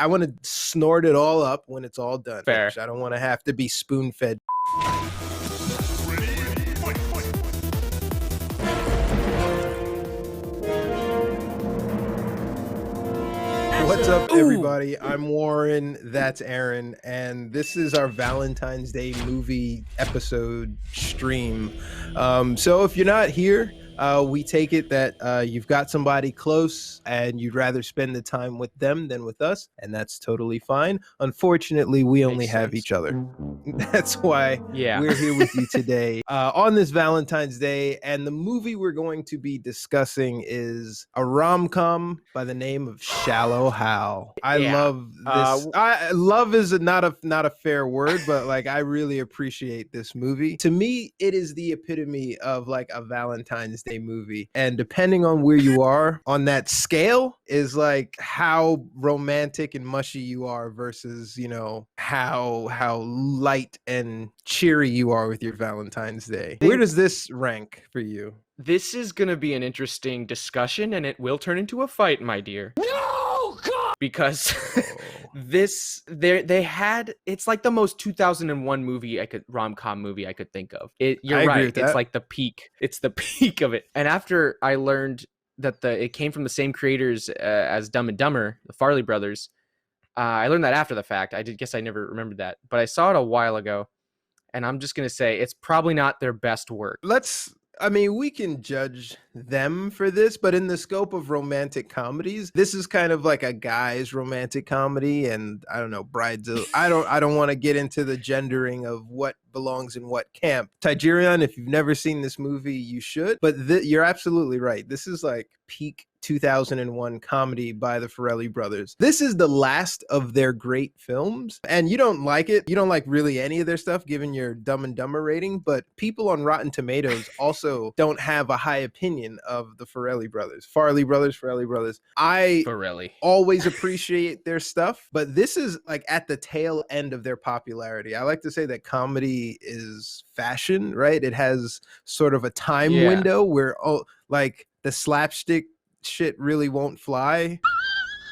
I want to snort it all up when it's all done. Fair. I don't want to have to be spoon-fed. What's up, everybody? I'm Warren, that's Aaron, and this is our Valentine's Day movie episode stream. So if you're not here, we take it that you've got somebody close and you'd rather spend the time with them than with us, and that's totally fine. Unfortunately, we only have each other. That's why we're here with you today on this Valentine's Day, and the movie we're going to be discussing is a rom-com by the name of Shallow Hal. I love this. Love is not a fair word, but like I really appreciate this movie. To me, it is the epitome of like a Valentine's Day movie, and depending on where you are on that scale is like how romantic and mushy you are versus, you know, how light and cheery you are with your Valentine's Day. Where does this rank for you? This is going to be an interesting discussion, and it will turn into a fight, my dear. No, God! Because it's like the most 2001 rom-com movie I could think of. You're right. It's like the peak. It's the peak of it. And after I learned that it came from the same creators as Dumb and Dumber, the Farrelly brothers, I learned that after the fact. I guess I never remembered that, but I saw it a while ago, and I'm just going to say it's probably not their best work. We can judge them for this, but in the scope of romantic comedies, this is kind of like a guy's romantic comedy, and I don't know, I don't want to get into the gendering of what belongs in what camp. Tigerion, if you've never seen this movie, you should, but you're absolutely right. This is like peak 2001 comedy by the Farrelly brothers. This is the last of their great films, and you don't like it. You don't like really any of their stuff, given your Dumb and Dumber rating, but people on Rotten Tomatoes also don't have a high opinion of the Farrelly brothers. Farrelly brothers. I always appreciate their stuff, but this is like at the tail end of their popularity. I like to say that comedy is fashion, right? It has sort of a time window where like the slapstick shit really won't fly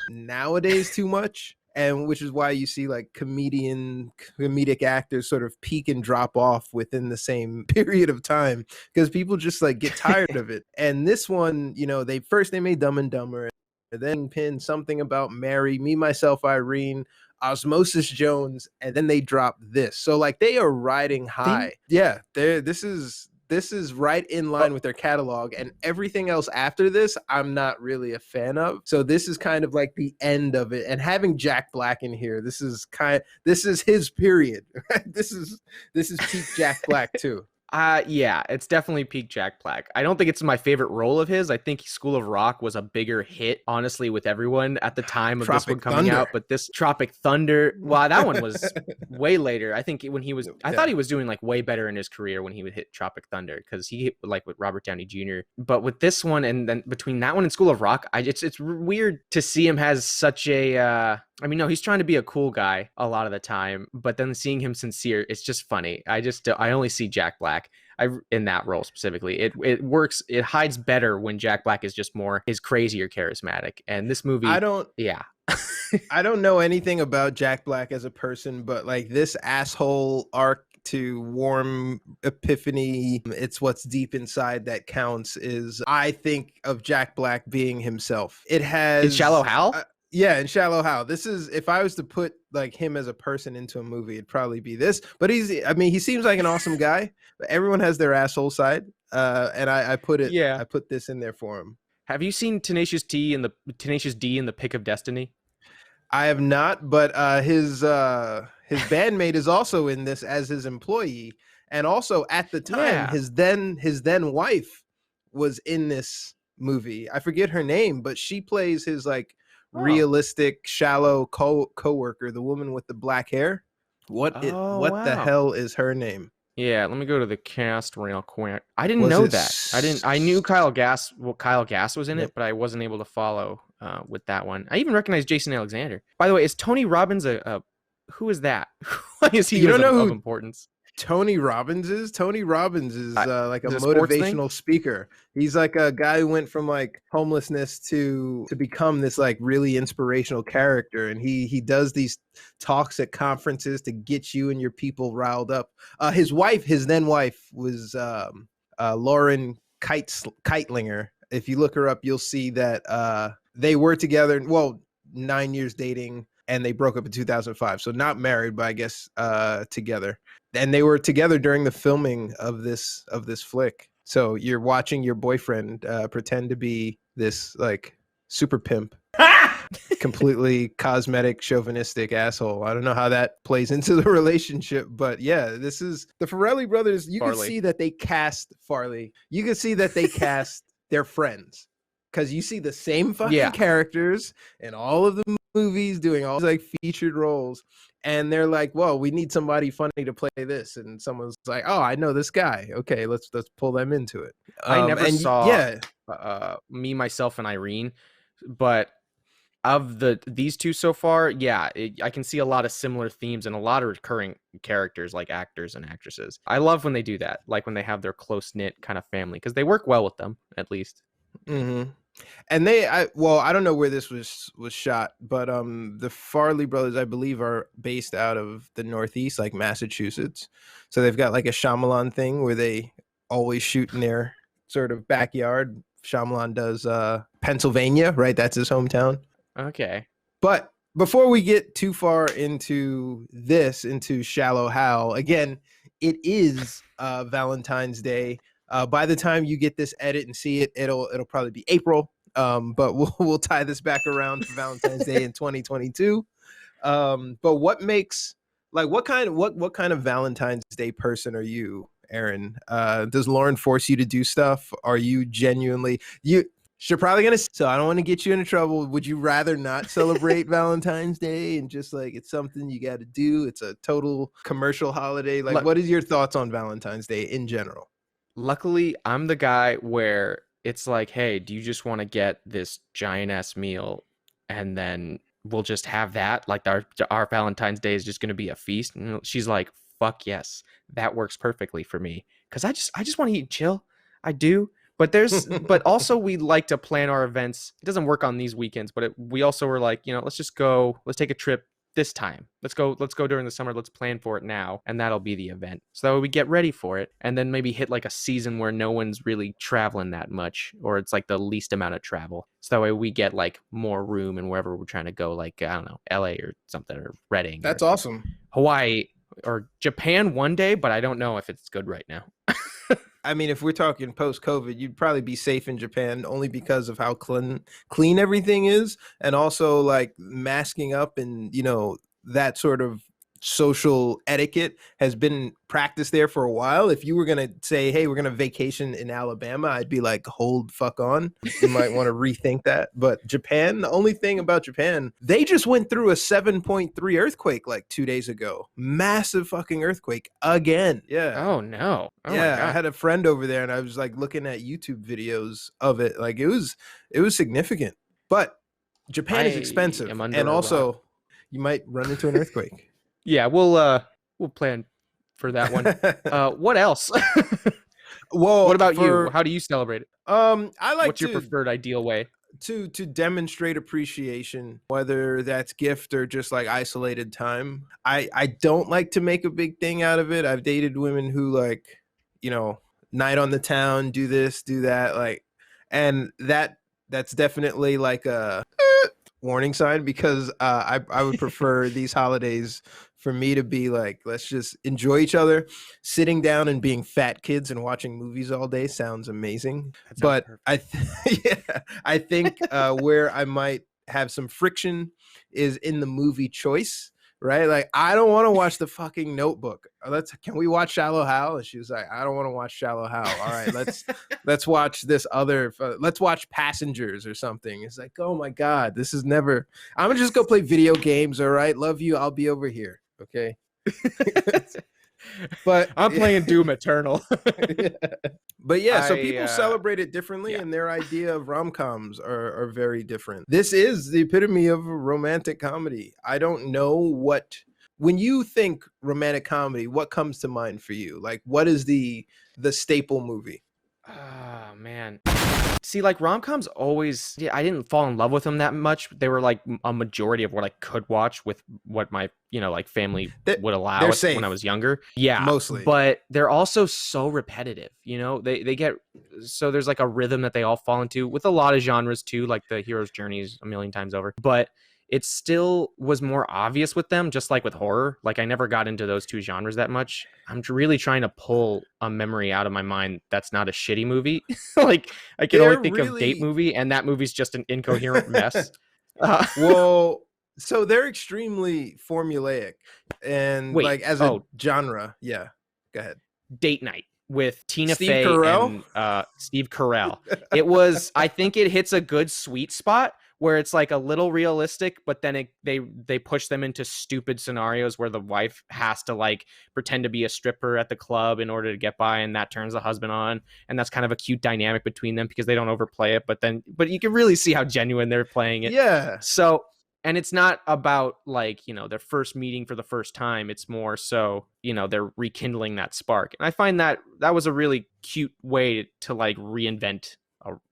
nowadays too much, and which is why you see like comedic actors sort of peak and drop off within the same period of time because people just like get tired of it. And this one, you know, they made Dumb and Dumber, and then pinned Something About Mary, Me, Myself, Irene, Osmosis Jones, and then they dropped this. So like they are riding high. This is right in line with their catalog, and everything else after this, I'm not really a fan of. So this is kind of like the end of it. And having Jack Black in here, this is his period. Right? This is peak Jack Black too. It's definitely peak Jack Black. I don't think it's my favorite role of his. I think School of Rock was a bigger hit, honestly, with everyone at the time of this one coming out. But this Tropic Thunder, that one was way later. I think I thought he was doing like way better in his career when he would hit Tropic Thunder, because he hit like with Robert Downey Jr. But with this one, and then between that one and School of Rock, it's weird to see him as such a. No, he's trying to be a cool guy a lot of the time, but then seeing him sincere, it's just funny. I only see Jack Black in that role specifically. It works. It hides better when Jack Black is just is crazy or charismatic. And this movie, I don't know anything about Jack Black as a person, but like this asshole arc to warm epiphany, it's what's deep inside that counts. Is I think of Jack Black being himself. It's Shallow Hal. In Shallow Hal. This is, if I was to put like him as a person into a movie, it'd probably be this. But he seems like an awesome guy. But everyone has their asshole side, and I put this in there for him. Have you seen Tenacious D in the Pick of Destiny? I have not, but his bandmate is also in this as his employee, and also at the time his then wife was in this movie. I forget her name, but she plays his like realistic shallow co-worker, the woman with the black hair. What the hell is her name? Let me go to the cast real quick. I didn't know that. I knew Kyle Gass was in it, but I wasn't able to follow with that one. I even recognize Jason Alexander. By the way, is Tony Robbins who is that? Why is he of importance? Tony Robbins is like a Is it a sports thing? motivational speaker. He's like a guy who went from like homelessness to become this like really inspirational character, and he does these talks at conferences to get you and your people riled up. His then wife was Lauren Keitlinger. If you look her up, you'll see that they were together, 9 years dating, and they broke up in 2005. So not married, but I guess together. And they were together during the filming of this flick. So you're watching your boyfriend pretend to be this like super pimp, completely cosmetic, chauvinistic asshole. I don't know how that plays into the relationship, but yeah, this is the Farrelly brothers. You can see that they cast Farley. You can see that they cast their friends, because you see the same fucking characters in all of the movies doing all like featured roles. And they're like, well, we need somebody funny to play this. And someone's like, oh, I know this guy. Okay, let's pull them into it. I never saw Me, Myself, and Irene, but of these two so far, I can see a lot of similar themes and a lot of recurring characters like actors and actresses. I love when they do that, like when they have their close-knit kind of family, because they work well with them, at least. Mm-hmm. And I don't know where this was shot, but the Farrelly brothers, I believe, are based out of the Northeast, like Massachusetts. So they've got like a Shyamalan thing where they always shoot in their sort of backyard. Shyamalan does Pennsylvania, right? That's his hometown. Okay. But before we get too far into Shallow Hal, again, it is Valentine's Day. By the time you get this edit and see it, it'll probably be April. But we'll tie this back around to Valentine's Day in 2022. But what makes what kind of Valentine's Day person are you, Aaron? Does Lauren force you to do stuff? Are you genuinely You're probably gonna. So I don't want to get you into trouble. Would you rather not celebrate Valentine's Day and just like it's something you got to do? It's a total commercial holiday. Like, what is your thoughts on Valentine's Day in general? Luckily, I'm the guy where it's like, hey, do you just want to get this giant ass meal and then we'll just have that? Like our Valentine's Day is just going to be a feast. And she's like, fuck yes, that works perfectly for me. Cause I just want to eat and chill. I do. But but also we like to plan our events. It doesn't work on these weekends, but we also were like, let's take a trip this time. Let's go during the summer. Let's plan for it now. And that'll be the event. So that way we get ready for it. And then maybe hit like a season where no one's really traveling that much, or it's like the least amount of travel. So that way we get like more room and wherever we're trying to go, like, I don't know, LA or something, or Reading. That's awesome. Hawaii or Japan one day, but I don't know if it's good right now. I mean, if we're talking post-COVID, you'd probably be safe in Japan only because of how clean everything is, and also like masking up and that sort of social etiquette has been practiced there for a while. If you were gonna say, hey, we're gonna vacation in Alabama, I'd be like, hold fuck on. You might want to rethink that. But Japan, the only thing about Japan, they just went through a 7.3 earthquake like 2 days ago. Massive fucking earthquake again. Yeah. Oh no. Oh yeah, I had a friend over there and I was like looking at YouTube videos of it. Like it was significant. But Japan is expensive, and also you might run into an earthquake. Yeah, we'll plan for that one. What else? Well, what about you? How do you celebrate it? I like. What's your preferred ideal way? To demonstrate appreciation, whether that's gift or just like isolated time. I don't like to make a big thing out of it. I've dated women who like, night on the town, do this, do that, like, and that's definitely like a warning sign, because I would prefer these holidays for me to be like, let's just enjoy each other. Sitting down and being fat kids and watching movies all day sounds amazing. But perfect. I think where I might have some friction is in the movie choice, right? Like, I don't want to watch the fucking Notebook. Can we watch Shallow Hal? And she was like, I don't want to watch Shallow Hal. All right, let's watch this other. Let's watch Passengers or something. It's like, oh my god, this is never. I'm gonna just go play video games. All right, love you. I'll be over here. Okay. But I'm playing Doom Eternal. But yeah, so people celebrate it differently, and their idea of rom-coms are very different. This is the epitome of a romantic comedy. I don't know what when you think romantic comedy, what comes to mind for you? Like, what is the staple movie? Oh man. See, like rom-coms always, yeah, I didn't fall in love with them that much. They were like a majority of what I could watch with what my, like family would allow They're us when safe, I was younger. Yeah. mostly. But they're also so repetitive, they get, so there's like a rhythm that they all fall into with a lot of genres too, like the hero's journeys a million times over. But it still was more obvious with them, just like with horror. Like I never got into those two genres that much. I'm really trying to pull a memory out of my mind that's not a shitty movie. Like I can only think of Date Movie, and that movie's just an incoherent mess. Well, so they're extremely formulaic, and wait, like as a genre. Yeah, go ahead. Date Night with Tina Steve Fey Carell? and Steve Carell. It was, I think it hits a good sweet spot where it's like a little realistic, but then they push them into stupid scenarios where the wife has to like pretend to be a stripper at the club in order to get by, and that turns the husband on, and that's kind of a cute dynamic between them because they don't overplay it, but you can really see how genuine they're playing it. Yeah. So, and it's not about like, their first meeting for the first time. It's more so, they're rekindling that spark. And I find that was a really cute way to like reinvent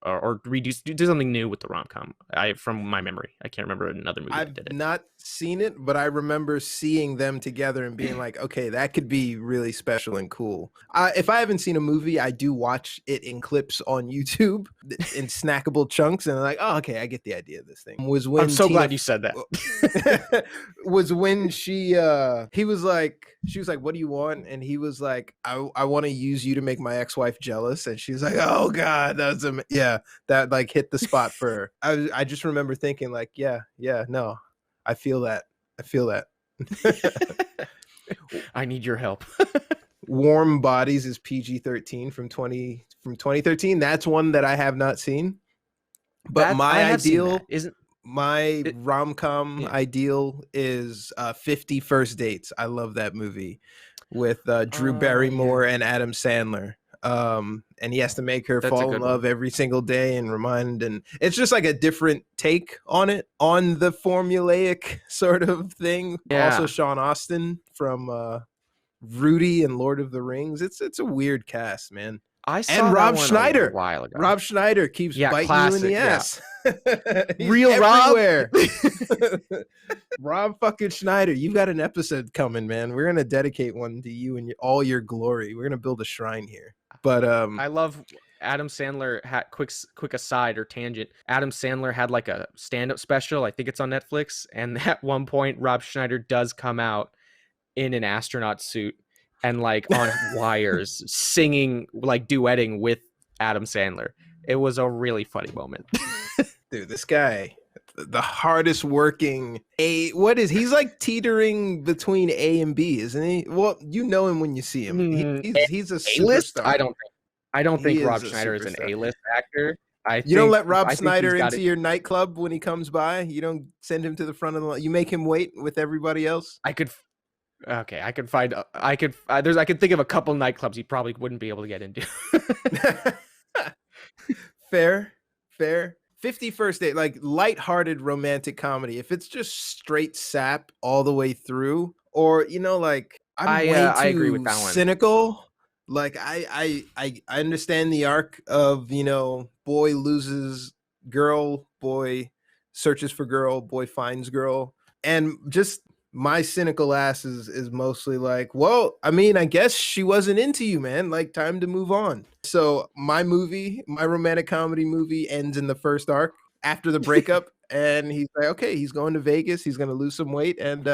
or do something new with the rom-com. From my memory, I can't remember another movie that did it. I've not seen it, but I remember seeing them together and being like, okay, that could be really special and cool. If I haven't seen a movie, I do watch it in clips on YouTube in snackable chunks, and I'm like, oh, okay, I get the idea of this thing. I'm so glad you said that. Was when she was like, what do you want? And he was like, I want to use you to make my ex-wife jealous. And she's like, oh God, that like hit the spot for her. I just remember thinking like, yeah, no, I feel that. I need your help. Warm Bodies is PG-13 from 2013. That's one that I have not seen. But my rom-com ideal is 50 First Dates. I love that movie with Drew Barrymore and Adam Sandler. And he has to make her fall in love every single day and it's just like a different take on it, on the formulaic sort of thing. Yeah. Also Sean Astin from Rudy and Lord of the Rings. It's a weird cast, man. I saw Rob Schneider a while ago. Rob Schneider keeps biting classic, you in the ass. Real everywhere. Rob fucking Schneider, you've got an episode coming, man. We're gonna dedicate one to you and all your glory. We're gonna build a shrine here. But I love Adam Sandler. Quick aside or tangent. Adam Sandler had like a stand-up special. I think it's on Netflix. And at one point, Rob Schneider does come out in an astronaut suit and like on wires singing, like duetting with Adam Sandler. It was a really funny moment. Dude, this guy, the hardest working he's like teetering between A and B, isn't he? Well, you know him when you see him. He's a superstar. I don't think Rob Schneider is an A-list actor. You don't let Rob Schneider into your nightclub when he comes by. You don't send him to the front of the line. You make him wait with everybody else. I could think of a couple nightclubs he probably wouldn't be able to get into. Fair. 50 First Date, like lighthearted romantic comedy. If it's just straight sap all the way through, or like I agree with that one. Cynical. Like I understand the arc of boy loses girl, boy searches for girl, boy finds girl, and just my cynical ass is mostly like, well, I mean, I guess she wasn't into you, man. Like, time to move on. So my romantic comedy movie ends in the first arc after the breakup. And he's like, okay, he's going to Vegas. He's going to lose some weight and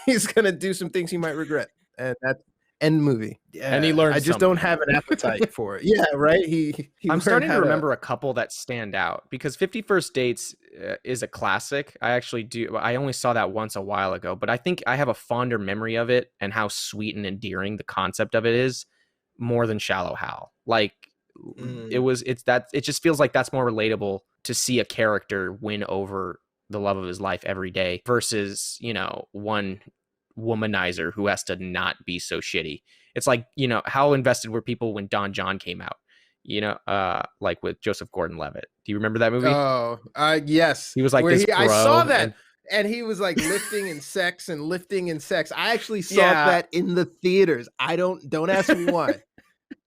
he's going to do some things he might regret. And that's end movie. Yeah, and he learned. I just don't have an appetite for it. Yeah, right. I'm starting to remember a couple that stand out because 50 First Dates is a classic. I only saw that once a while ago, but I think I have a fonder memory of it and how sweet and endearing the concept of it is, more than Shallow Hal. Like it just feels like that's more relatable to see a character win over the love of his life every day versus one womanizer who has to not be so shitty. It's like, how invested were people when Don John came out? Like with Joseph Gordon-Levitt. Do you remember that movie? Oh, yes. He was like this bro. I saw that. And he was like lifting and sex and lifting and sex. I actually saw that in the theaters. Don't ask me why.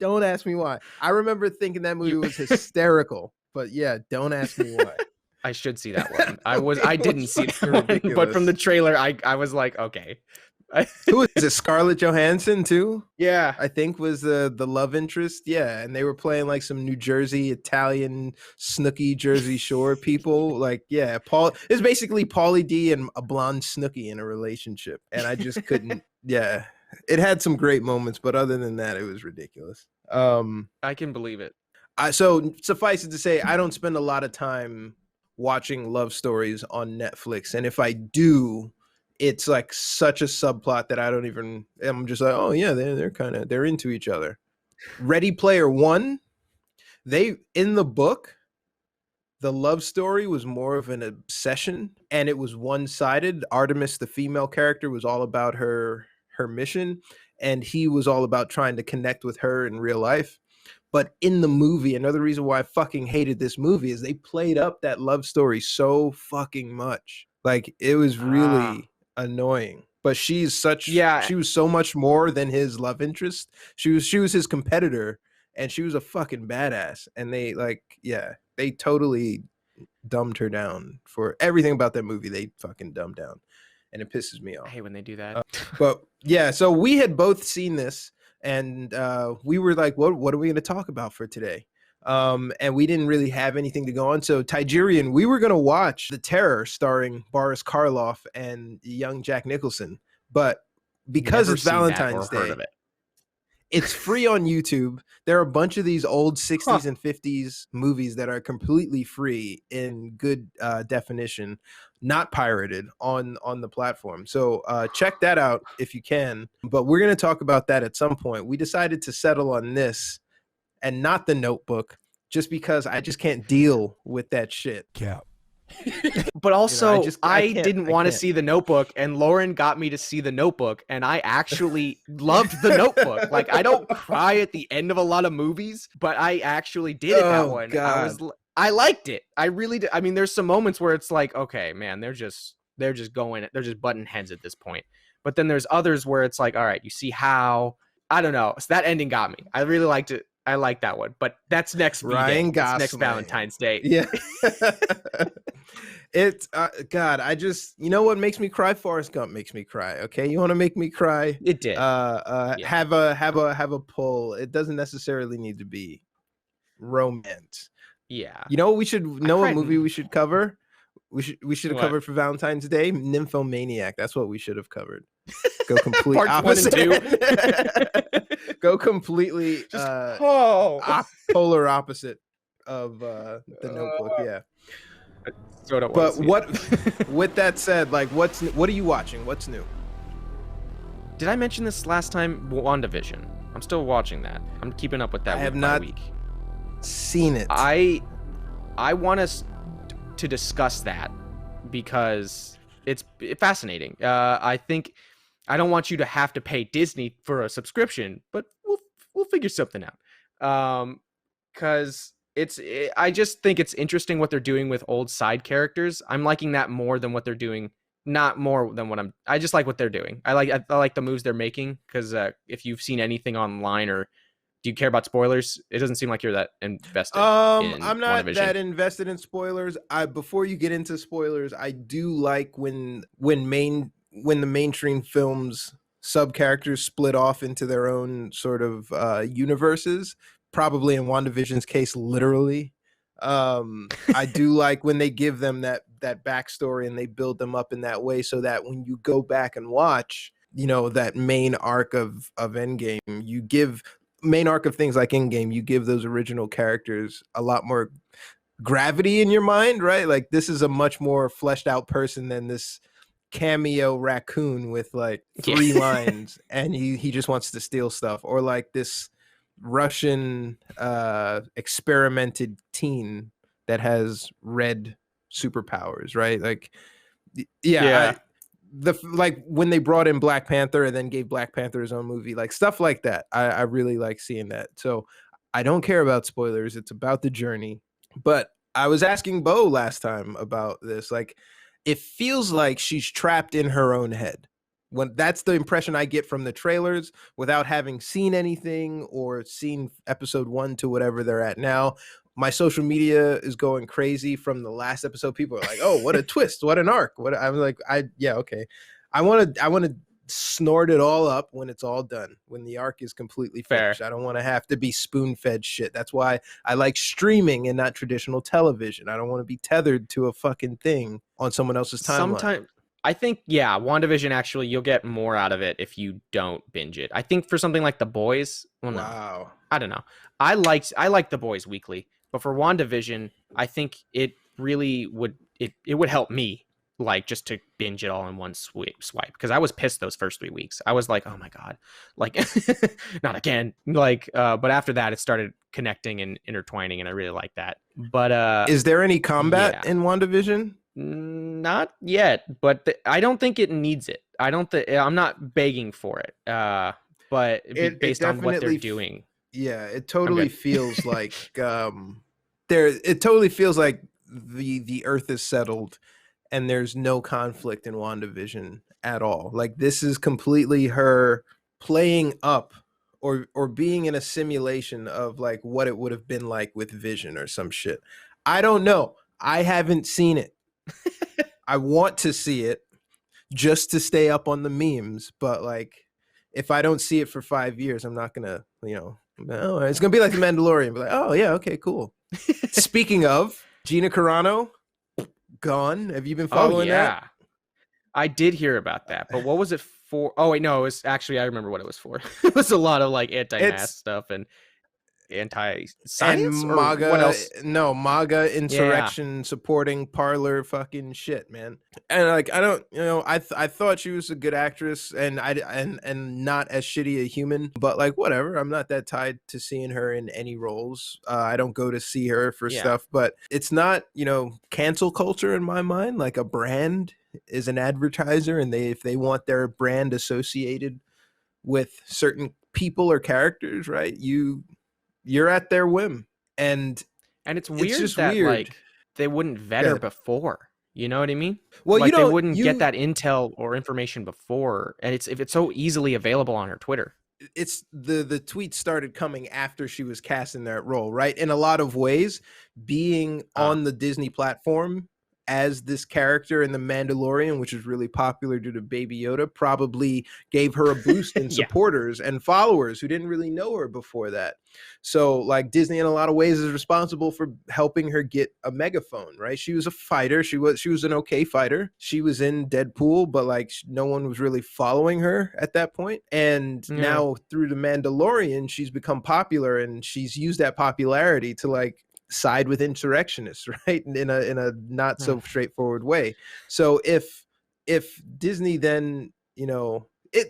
Don't ask me why. I remember thinking that movie was hysterical, but yeah, don't ask me why. I should see that one. I didn't see that one, but from the trailer, I was like, okay. Who is it? Scarlett Johansson too? Yeah, I think was the love interest. Yeah, and they were playing like some New Jersey Italian Snooki Jersey Shore people. Like, yeah, it's basically Pauly D and a blonde Snooki in a relationship, and I just couldn't. Yeah, it had some great moments, but other than that, it was ridiculous. I can believe it. So suffice it to say, I don't spend a lot of time watching love stories on Netflix, and if I do, it's like such a subplot that I'm just like, oh yeah, they're into each other. Ready Player One, in the book, the love story was more of an obsession and it was one-sided. Artemis, the female character, was all about her mission, and he was all about trying to connect with her in real life. But in the movie, another reason why I fucking hated this movie is they played up that love story so fucking much. Like, it was really annoying. But she was so much more than his love interest. She was his competitor, and she was a fucking badass. And they totally dumbed her down for everything about that movie. They fucking dumbed down, and it pisses me off. I hate when they do that. But yeah, so we had both seen this, and we were like, what are we going to talk about for today? And we didn't really have anything to go on. So Tigerian, we were going to watch The Terror starring Boris Karloff and young Jack Nicholson. But because it's Valentine's Day, it's free on YouTube. There are a bunch of these old 60s and 50s movies that are completely free in good definition, not pirated on the platform. So check that out if you can. But we're going to talk about that at some point. We decided to settle on this and not The Notebook, just because I just can't deal with that shit. Cap. But also, I didn't want to see The Notebook, and Lauren got me to see The Notebook, and I actually loved The Notebook. Like, I don't cry at the end of a lot of movies, but I actually did at that one. God. I liked it. I really did. I mean, there's some moments where it's like, okay, man, they're just butting heads at this point. But then there's others where it's like, all right, you see how, I don't know. So that ending got me. I really liked it. I like that one, but that's next next Valentine's Day. Yeah. It's God, you know what makes me cry? Forrest Gump makes me cry. Okay, you want to make me cry? It did. Yeah. Have a pull. It doesn't necessarily need to be romance. Yeah. You know what what movie we should cover? We should have covered for Valentine's Day. Nymphomaniac. That's what we should have covered. Go complete opposite. 1 and 2. Go completely polar opposite of The Notebook. Yeah. But with that said, like, what are you watching? What's new? Did I mention this last time? WandaVision. I'm still watching that. I'm keeping up with that. I have not seen it. I want us to discuss that because it's fascinating. I think I don't want you to have to pay Disney for a subscription, but we'll figure something out. Because I just think it's interesting what they're doing with old side characters. I'm liking that more than what they're doing. Not more than I just like what they're doing. I like the moves they're making, because if you've seen anything online, or do you care about spoilers? It doesn't seem like you're that invested. I'm not that invested in spoilers. Before you get into spoilers, I do like when the mainstream films sub characters split off into their own sort of universes. Probably in WandaVision's case, literally. I do like when they give them that backstory and they build them up in that way, so that when you go back and watch, that main arc of Endgame, main arc of things like Endgame, you give those original characters a lot more gravity in your mind, right? Like, this is a much more fleshed out person than this cameo raccoon with like 3 lines and he just wants to steal stuff, or like this Russian experimented teen that has red superpowers, right? Like, like when they brought in Black Panther and then gave Black Panther his own movie, like stuff like that. I really like seeing that. So I don't care about spoilers. It's about the journey. But I was asking Bo last time about this. Like, it feels like she's trapped in her own head. When that's the impression I get from the trailers without having seen anything or seen episode 1 to whatever they're at now. My social media is going crazy from the last episode. People are like, "Oh, what a twist! What an arc!" What I'm like, yeah, okay. I want to snort it all up when it's all done. When the arc is completely finished, I don't want to have to be spoon-fed shit. That's why I like streaming and not traditional television. I don't want to be tethered to a fucking thing on someone else's timeline. Sometimes I think, yeah, WandaVision, actually, you'll get more out of it if you don't binge it. I think for something like The Boys, well, no, wow, I don't know. I like The Boys weekly, but for WandaVision, I think it really would it would help me, like, just to binge it all in one swipe, because I was pissed those first 3 weeks. I was like, oh my god, like not again, like, but after that it started connecting and intertwining, and I really like that. But is there any combat in WandaVision? Not yet, but I don't think it needs it. I'm not begging for it, but based on what they're doing. Yeah, it totally feels like it totally feels like the earth is settled and there's no conflict in WandaVision at all. Like, this is completely her playing up or being in a simulation of like what it would have been like with Vision or some shit. I don't know. I haven't seen it. I want to see it just to stay up on the memes, but like, if I don't see it for 5 years, I'm not gonna, it's gonna be like The Mandalorian. Be like, oh yeah, okay, cool. Speaking of, Gina Carano gone. Have you been following that? I did hear about that, but what was it for? Oh wait, no, it was actually, I remember what it was for. It was a lot of like anti-mask stuff and anti-science, and or MAGA. what else? No, MAGA insurrection supporting parlor fucking shit, man. And like, I don't, I thought she was a good actress and and not as shitty a human, but like, whatever. I'm not that tied to seeing her in any roles. I don't go to see her for stuff, but it's not, cancel culture in my mind. Like, a brand is an advertiser, and if they want their brand associated with certain people or characters, right? You're at their whim, and it's weird that like they wouldn't vet her before. You know what I mean? Well, like, they wouldn't get that intel or information before, and if it's so easily available on her Twitter. It's the tweets started coming after she was cast in that role, right? In a lot of ways, being on the Disney platform as this character in The Mandalorian, which is really popular due to Baby Yoda, probably gave her a boost in supporters and followers who didn't really know her before that. So like, Disney in a lot of ways is responsible for helping her get a megaphone, right? She was a fighter. She was an okay fighter. She was in Deadpool, but like, no one was really following her at that point. And now through The Mandalorian, she's become popular, and she's used that popularity to like side with insurrectionists, right? In a not so straightforward way. So if Disney then,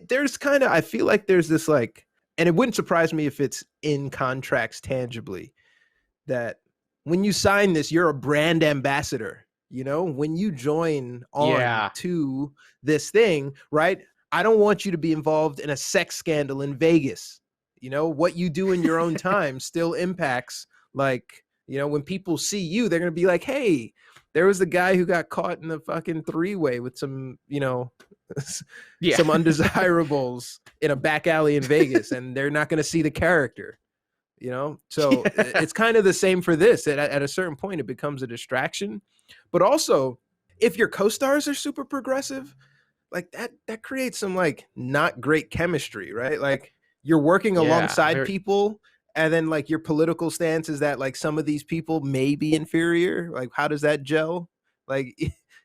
there's kind of, I feel like there's this like, and it wouldn't surprise me if it's in contracts tangibly, that when you sign this, you're a brand ambassador. When you join on to this thing, right? I don't want you to be involved in a sex scandal in Vegas. What you do in your own time still impacts, like, when people see you, they're going to be like, hey, there was the guy who got caught in the fucking 3-way with some, some undesirables in a back alley in Vegas, and they're not going to see the character, So it's kind of the same for this. At a certain point, it becomes a distraction. But also, if your co-stars are super progressive, like that creates some like not great chemistry, right? Like, you're working alongside people, and then like your political stance is that like some of these people may be inferior. Like, how does that gel? Like,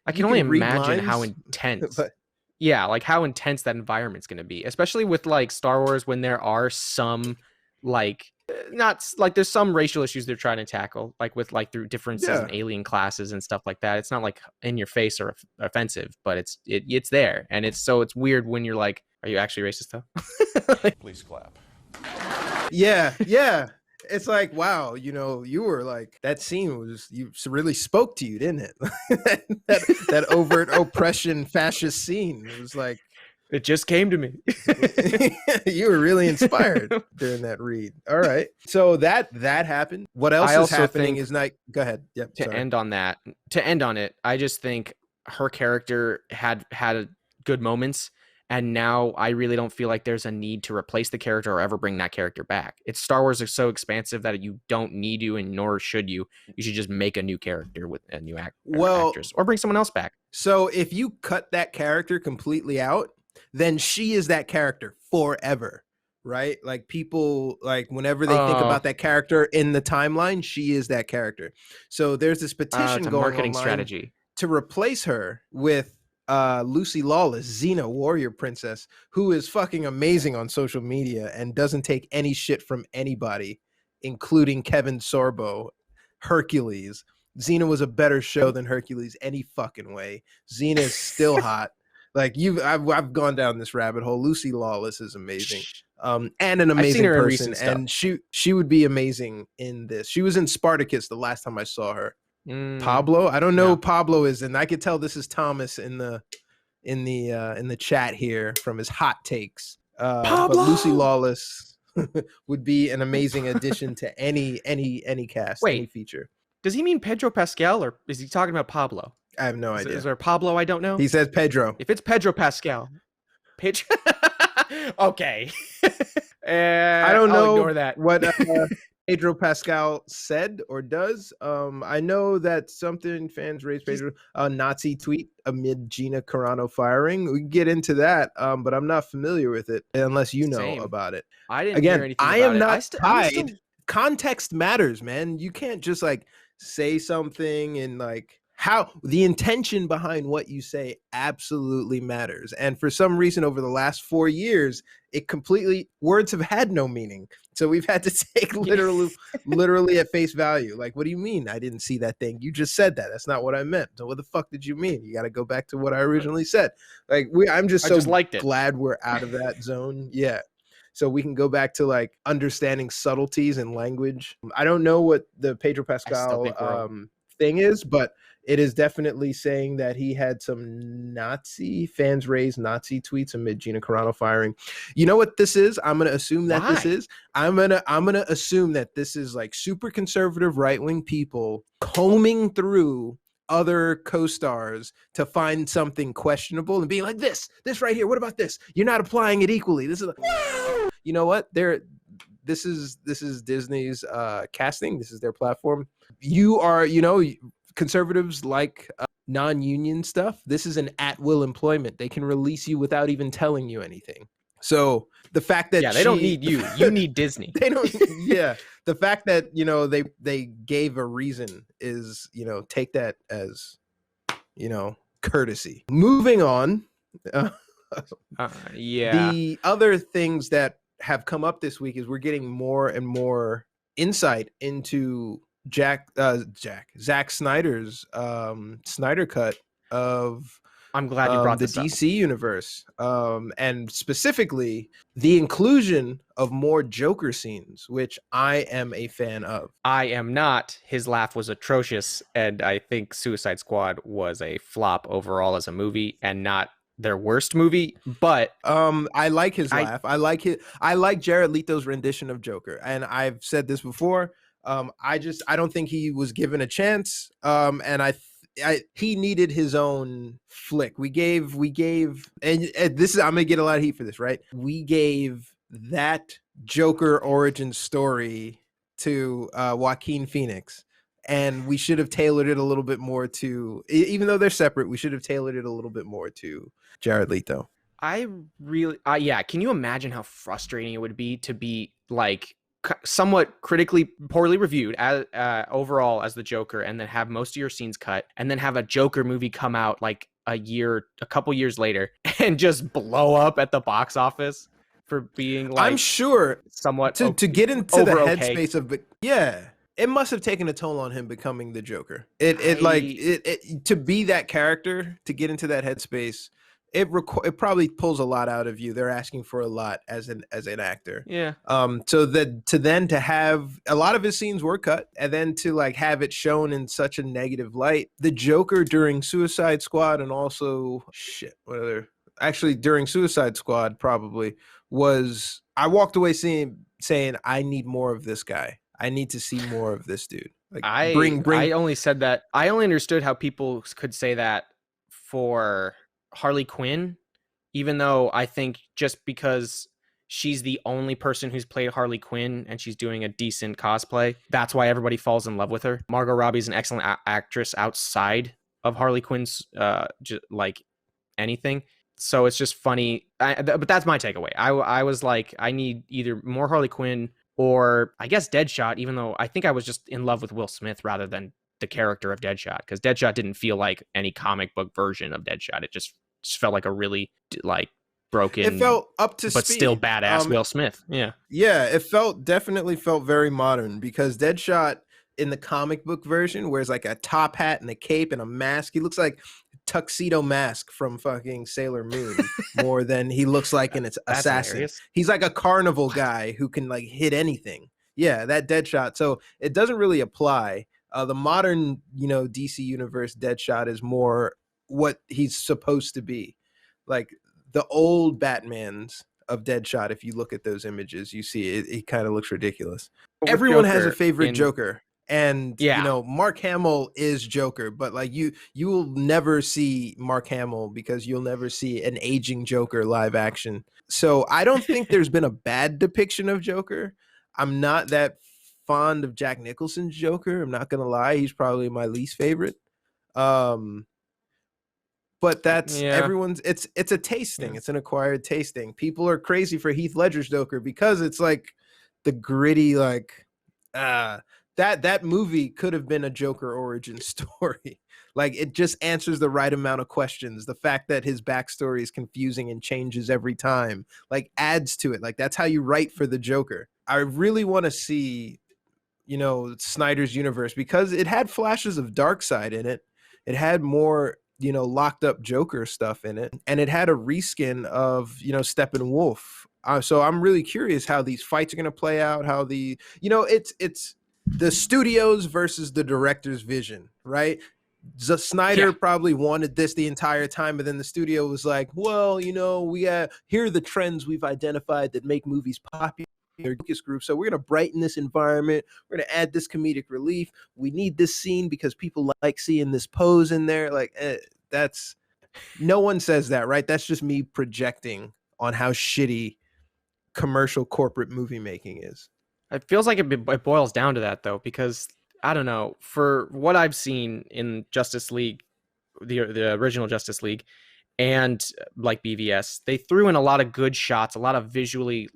I can only imagine how intense. Like how intense that environment's going to be, especially with like Star Wars, when there are some like not like there's some racial issues they're trying to tackle, like with like through differences in alien classes and stuff like that. It's not like in your face or offensive, but it's there, and it's weird when you're like, are you actually racist though? Please clap. Yeah. It's like, wow, you were like, that scene really spoke to you, didn't it? that overt oppression fascist scene. It was like, it just came to me. You were really inspired during that read. All right. So that happened. What else is happening is like, go ahead. Yep. To end on it, I just think her character had good moments, and now I really don't feel like there's a need to replace the character or ever bring that character back. It's Star Wars is so expansive that you don't need to, and nor should you. You should just make a new character with a new actress, or bring someone else back. So if you cut that character completely out, then she is that character forever, right? Like people, like whenever they think about that character in the timeline, she is that character. So there's this petition it's a going marketing online strategy to replace her with Lucy Lawless, Xena, warrior princess, who is fucking amazing on social media and doesn't take any shit from anybody, including Kevin Sorbo. Hercules. Xena was a better show than Hercules any fucking way. Xena is still hot. Like I've gone down this rabbit hole. Lucy Lawless is amazing, and an amazing person, and she would be amazing in this. She was in Spartacus the last time I saw her. Pablo, I don't know who Pablo is, and I could tell this is Thomas in the chat here from his hot takes. But Lucy Lawless would be an amazing addition to any cast, any feature. Does he mean Pedro Pascal, or is he talking about Pablo? I have no idea. Is there Pablo? I don't know. He says Pedro. If it's Pedro Pascal, okay. I don't know. I'll ignore that. What Pedro Pascal said or does. I know that something fans raised Pedro Nazi tweet amid Gina Carano firing. We can get into that, but I'm not familiar with it unless you know about it. I didn't hear anything about I am it. not tied. Context matters, man. You can't just like say something and like how the intention behind what you say absolutely matters. And for some reason over the last 4 years, words have had no meaning. So we've had to take literally at face value. Like, what do you mean? I didn't see that thing. You just said that. That's not what I meant. So what the fuck did you mean? You got to go back to what I originally said. Like I'm just glad we're out of that zone. Yeah. So we can go back to like understanding subtleties in language. I don't know what the Pedro Pascal thing is, but it is definitely saying that he had some fans raised Nazi tweets amid Gina Carano firing. You know what this is? I'm gonna assume that I'm gonna assume that this is like super conservative right-wing people combing through other co-stars to find something questionable and being like, this right here, what about this? You're not applying it equally. This is you know what? This is Disney's casting. This is their platform. You are, conservatives like non-union stuff. This is an at-will employment. They can release you without even telling you anything. So the fact that they don't need you. You need Disney. They don't. Yeah. The fact that they gave a reason is take that as courtesy. Moving on. The other things that have come up this week is we're getting more and more insight into Zack Snyder's Snydercut of I'm glad you brought the DC universe, and specifically the inclusion of more Joker scenes, which I am a fan of. I am not. His laugh was atrocious, and I think Suicide Squad was a flop overall as a movie, and not their worst movie. But I like his laugh. I like Jared Leto's rendition of Joker, and I've said this before. I don't think he was given a chance. And he needed his own flick. We gave, and this is, I'm gonna get a lot of heat for this, right? We gave that Joker origin story to Joaquin Phoenix, and we should have tailored it a little bit more to, even though they're separate, we should have tailored it a little bit more to Jared Leto. Can you imagine how frustrating it would be to be like somewhat critically poorly reviewed as overall as the Joker, and then have most of your scenes cut, and then have a Joker movie come out like a couple years later and just blow up at the box office for being like, I'm sure somewhat to get into the headspace of it must have taken a toll on him becoming the Joker. It to be that character, to get into that headspace, it probably pulls a lot out of you. They're asking for a lot as an actor. Yeah. So that to have a lot of his scenes were cut, and then to like have it shown in such a negative light. The Joker during Suicide Squad, and also during Suicide Squad probably was, I walked away saying I need more of this guy. I need to see more of this dude. Like I only said that. I only understood how people could say that for Harley Quinn, even though I think just because she's the only person who's played Harley Quinn and she's doing a decent cosplay, that's why everybody falls in love with her. Margot Robbie's an excellent actress outside of Harley Quinn's like anything. So it's just funny. But that's my takeaway. I was like, I need either more Harley Quinn or I guess Deadshot, even though I think I was just in love with Will Smith rather than the character of Deadshot, because Deadshot didn't feel like any comic book version of Deadshot. It just felt like a really like broken, it felt up to but speed. Still badass Will Smith. Yeah. Yeah, it definitely felt very modern, because Deadshot in the comic book version wears like a top hat and a cape and a mask. He looks like Tuxedo Mask from fucking Sailor Moon more than he looks like an assassin. Hilarious. He's like a carnival guy who can like hit anything. Yeah, that Deadshot. So it doesn't really apply. The modern, DC universe Deadshot is more what he's supposed to be. Like the old Batmans of Deadshot, if you look at those images, you see it kind of looks ridiculous. Everyone has a favorite Joker. And Mark Hamill is Joker, but like you will never see Mark Hamill because you'll never see an aging Joker live action. So I don't think there's been a bad depiction of Joker. I'm not that fond of Jack Nicholson's Joker. I'm not gonna lie, he's probably my least favorite. But that's everyone's. It's a taste thing. It's an acquired taste thing. People are crazy for Heath Ledger's Joker because it's like the gritty like that movie could have been a Joker origin story. Like it just answers the right amount of questions. The fact that his backstory is confusing and changes every time, like adds to it. Like that's how you write for the Joker. I really want to see, Snyder's universe, because it had flashes of Darkseid in it. It had more, locked up Joker stuff in it, and it had a reskin of, Steppenwolf. So I'm really curious how these fights are going to play out. How it's the studios versus the director's vision, right? Snyder probably wanted this the entire time, but then the studio was like, well, here are the trends we've identified that make movies popular. Group, so we're going to brighten this environment. We're going to add this comedic relief. We need this scene because people like seeing this pose in there. Like that's no one says that, right? That's just me projecting on how shitty commercial corporate movie making is. It feels like it boils down to that, though, because I don't know, for what I've seen in Justice League, the original Justice League, and like BVS, they threw in a lot of good shots, a lot of visually,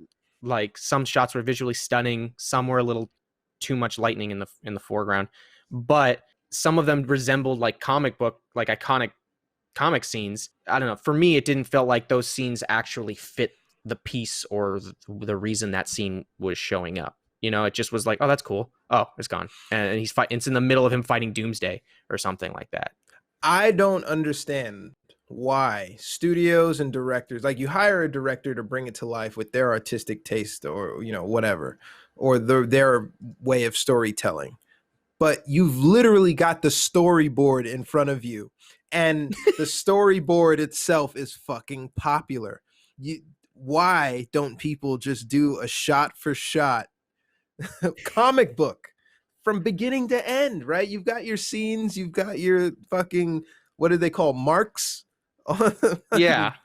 like some shots were visually stunning, some were a little too much lightning in the foreground, but some of them resembled like comic book, like iconic comic scenes. I don't know. For me, it didn't feel like those scenes actually fit the piece or the reason that scene was showing up. It just was like, oh, that's cool. Oh, it's gone. And it's in the middle of him fighting Doomsday or something like that. I don't understand why studios and directors, like you hire a director to bring it to life with their artistic taste or, whatever, or their way of storytelling. But you've literally got the storyboard in front of you, and the storyboard itself is fucking popular. Why don't people just do a shot for shot comic book from beginning to end, right? You've got your scenes, you've got your fucking, what do they call, marks on the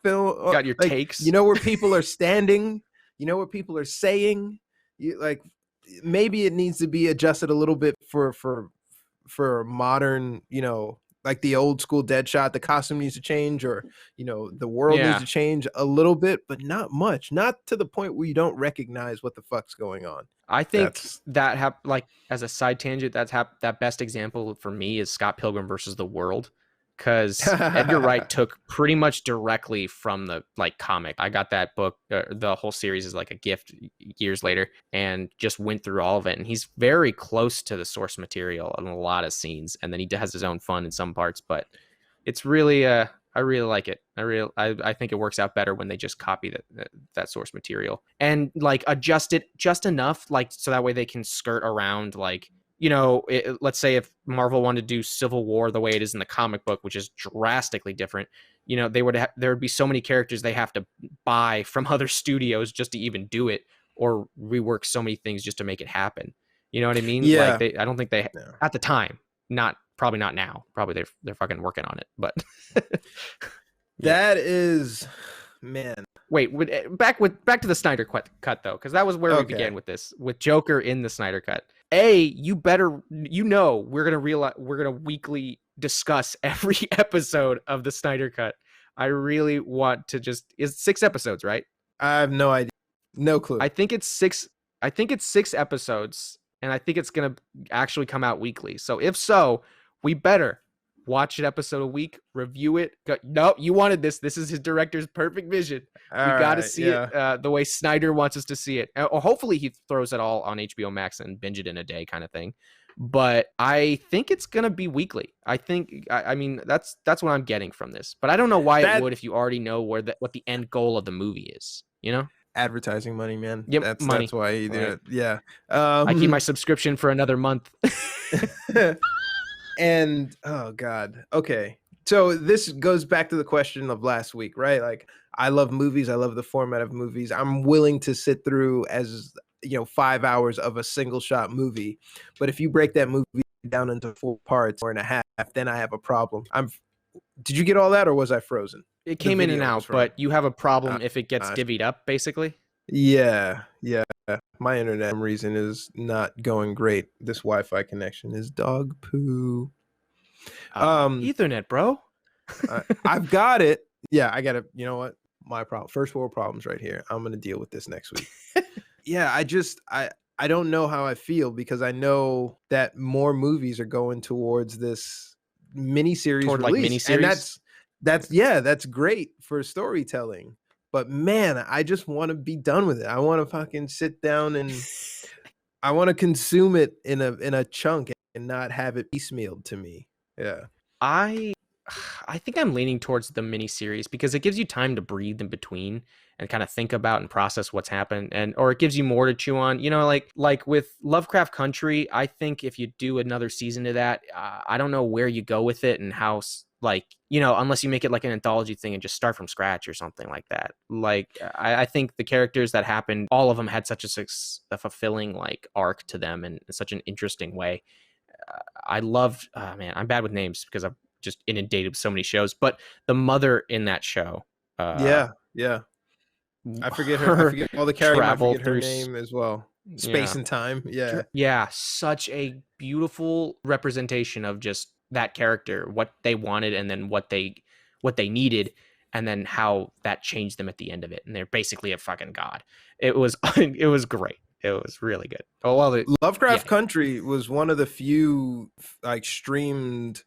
film. Got your takes. Where people are standing, what people are saying. Maybe it needs to be adjusted a little bit for modern, like the old school Deadshot. The costume needs to change, or the world needs to change a little bit, but not much. Not to the point where you don't recognize what the fuck's going on. I think like as a side tangent, that best example for me is Scott Pilgrim versus the World, because Edgar Wright took pretty much directly from the like comic. I got that book, the whole series is like a gift years later, and just went through all of it. And he's very close to the source material in a lot of scenes, and then he has his own fun in some parts. But it's really, I really like it. I think it works out better when they just copy that source material and like adjust it just enough, like so that way they can skirt around like. Let's say if Marvel wanted to do Civil War the way it is in the comic book, which is drastically different, there would be so many characters they have to buy from other studios just to even do it, or rework so many things just to make it happen. You know what I mean? Yeah. Like I don't think they at the time, not Probably not now. Probably they're fucking working on it. But that is, man. Wait, back to the Snyder cut though, because that was where we began with this, with Joker in the Snyder cut. You better, we're gonna weekly discuss every episode of the Snyder cut. I really want to it's 6 episodes, right? I have no idea, no clue. I think it's 6 episodes, and I think it's gonna actually come out weekly. So if so, we better watch an episode a week, review it. No, you wanted this. This is his director's perfect vision. We got to see it the way Snyder wants us to see it. Or hopefully he throws it all on HBO Max and binge it in a day kind of thing. But I think it's going to be weekly. I mean, that's what I'm getting from this. But I don't know why it would if you already know what the end goal of the movie is, Advertising money, man. Yep, money. That's why you do it. Yeah. I keep my subscription for another month. And oh God. Okay. So this goes back to the question of last week, right? Like, I love movies. I love the format of movies. I'm willing to sit through 5 hours of a single shot movie. But if you break that movie down into 4 parts or and a half, then I have a problem. Did you get all that, or was I frozen? It came in and out, but you have a problem if it gets divvied up, basically. Yeah. My internet, for some reason, is not going great. This Wi-Fi connection is dog poo. Ethernet, bro. I've got it. Yeah, I got it. You know what? My problem. First world problems right here. I'm gonna deal with this next week. Yeah, I don't know how I feel, because I know that more movies are going towards this miniseries release, like miniseries, and that's great for storytelling. But man, I just want to be done with it. I want to fucking sit down and I want to consume it in a chunk and not have it piecemealed to me. Yeah. I think I'm leaning towards the miniseries because it gives you time to breathe in between and kind of think about and process what's happened, or it gives you more to chew on. Like with Lovecraft Country, I think if you do another season to that, I don't know where you go with it and how, unless you make it like an anthology thing and just start from scratch or something like that. Like, I think the characters that happened, all of them had such a fulfilling like arc to them in such an interesting way. I loved, man, I'm bad with names because I've just inundated with so many shows, but the mother in that show. Yeah. I forget her. I forget all the characters. I forget her name as well. Space and time. Yeah. Yeah. Such a beautiful representation of just that character, what they wanted, and then what they needed, and then how that changed them at the end of it. And they're basically a fucking god. It was great. It was really good. Oh, well, Lovecraft Country was one of the few like streamed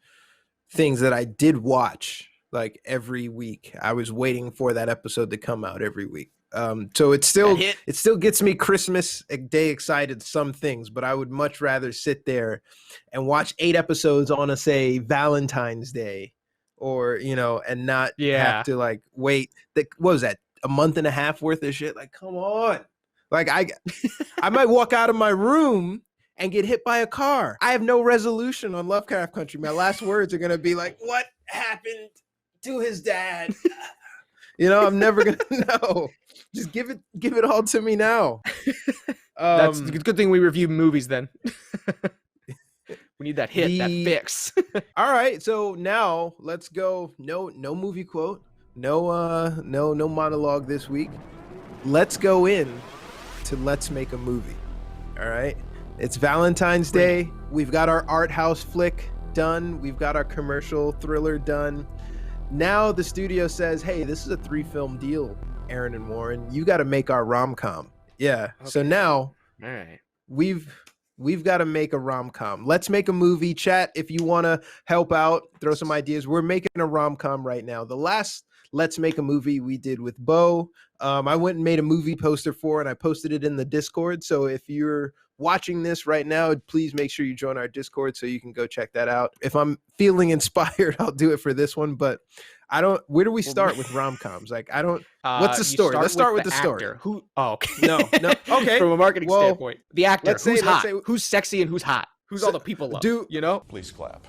things that I did watch like every week. I was waiting for that episode to come out every week. So it still gets me Christmas Day excited, some things, but I would much rather sit there and watch 8 episodes on say Valentine's Day, or and not have to like wait. What was that, a month and a half worth of shit? Like, come on. Like, I might walk out of my room and get hit by a car. I have no resolution on Lovecraft Country. My last words are gonna be like, "What happened to his dad?" I'm never gonna know. Just give it all to me now. That's a good thing we review movies then. We need that hit, that fix. All right, so now let's go. No movie quote. No monologue this week. Let's go in to Let's Make a Movie. All right. It's Valentine's Day. We've got our art house flick done. We've got our commercial thriller done. Now the studio says, hey, this is a 3-film deal, Aaron and Warren. You got to make our rom-com. Yeah. Okay. So now all right, we've got to make a rom-com. Let's make a movie. Chat, if you want to help out, throw some ideas. We're making a rom-com right now. The last Let's Make a Movie we did with Bo, I went and made a movie poster for, and I posted it in the Discord. So if you're watching this right now, please make sure you join our Discord so you can go check that out. If I'm feeling inspired, I'll do it for this one, but where do we start with rom-coms? Like, what's the story? Let's start with the story. Who? Oh, okay. No. Okay. From a marketing standpoint, the actor, who's hot, who's sexy, and who's hot, who's all the people love, Please clap.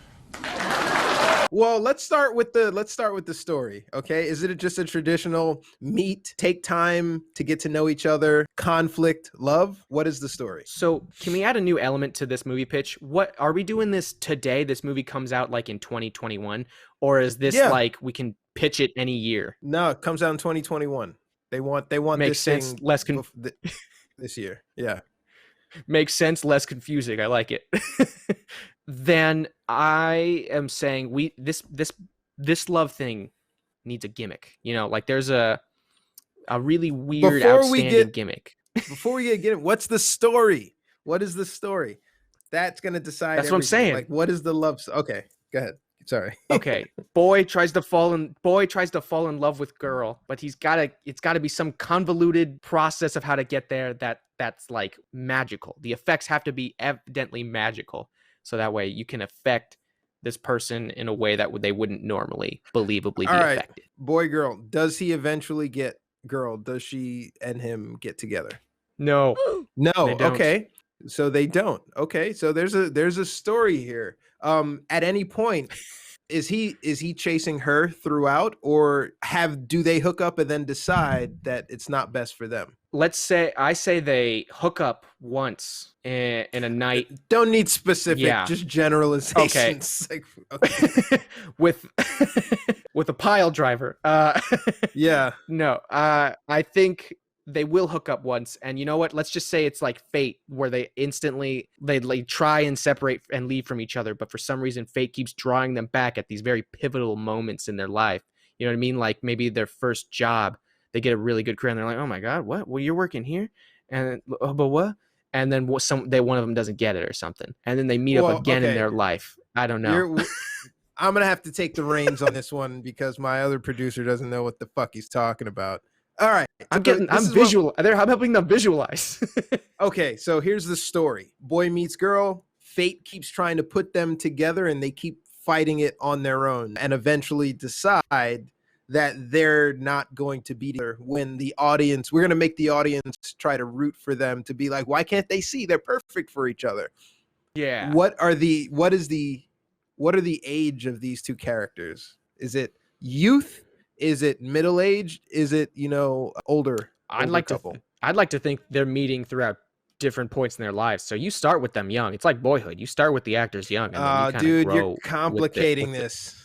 Well, let's start with the story. Okay, is it just a traditional meet, take time to get to know each other, conflict, love? What is the story? So can we add a new element to this movie pitch? What are we doing this today? This movie comes out like in 2021, or is this like we can pitch it any year? No, it comes out in 2021. They want Makes this sense. thing this year. Yeah. Makes sense, less confusing. I like it. Then I am saying this love thing needs a gimmick. You know, like there's a really weird outstanding gimmick. Before we get it, what's the story? What is the story? That's gonna decide. That's everything. What I'm saying. Like, what is the love? Okay, go ahead. Sorry. Okay. Boy tries to fall in love with girl, but it's gotta be some convoluted process of how to get there that's like magical. The effects have to be evidently magical. So that way you can affect this person in a way that they wouldn't normally believably be affected. Boy, girl. Does he eventually get girl? Does she and him get together? No. No. Okay. So they don't. Okay. So there's a story here. At any point, is he chasing her throughout, or do they hook up and then decide that it's not best for them? I say they hook up once in a night. Don't need specific, just generalizations. Okay. Okay. with a pile driver. Yeah. No, I think they will hook up once, and you know what? Let's just say it's like fate, where they try and separate and leave from each other, but for some reason fate keeps drawing them back at these very pivotal moments in their life. You know what I mean? Like maybe their first job, they get a really good career, and they're like, "Oh my god, what? Well, you're working here?" And but what? And then one of them doesn't get it or something, and then they meet up again in their life. I don't know. I'm gonna have to take the reins on this one because my other producer doesn't know what the fuck he's talking about. All right. I'm helping them visualize. Okay, so here's the story. Boy meets girl. Fate keeps trying to put them together, and they keep fighting it on their own, and eventually decide that they're not going to be there. When we're going to make the audience try to root for them to be like, why can't they see they're perfect for each other? Yeah. What are the age of these two characters? Is it youth? Is it middle-aged? Is it, older? I'd like to think they're meeting throughout different points in their lives. So you start with them young. It's like Boyhood. You start with the actors young, and then you kind of grow. You're complicating this.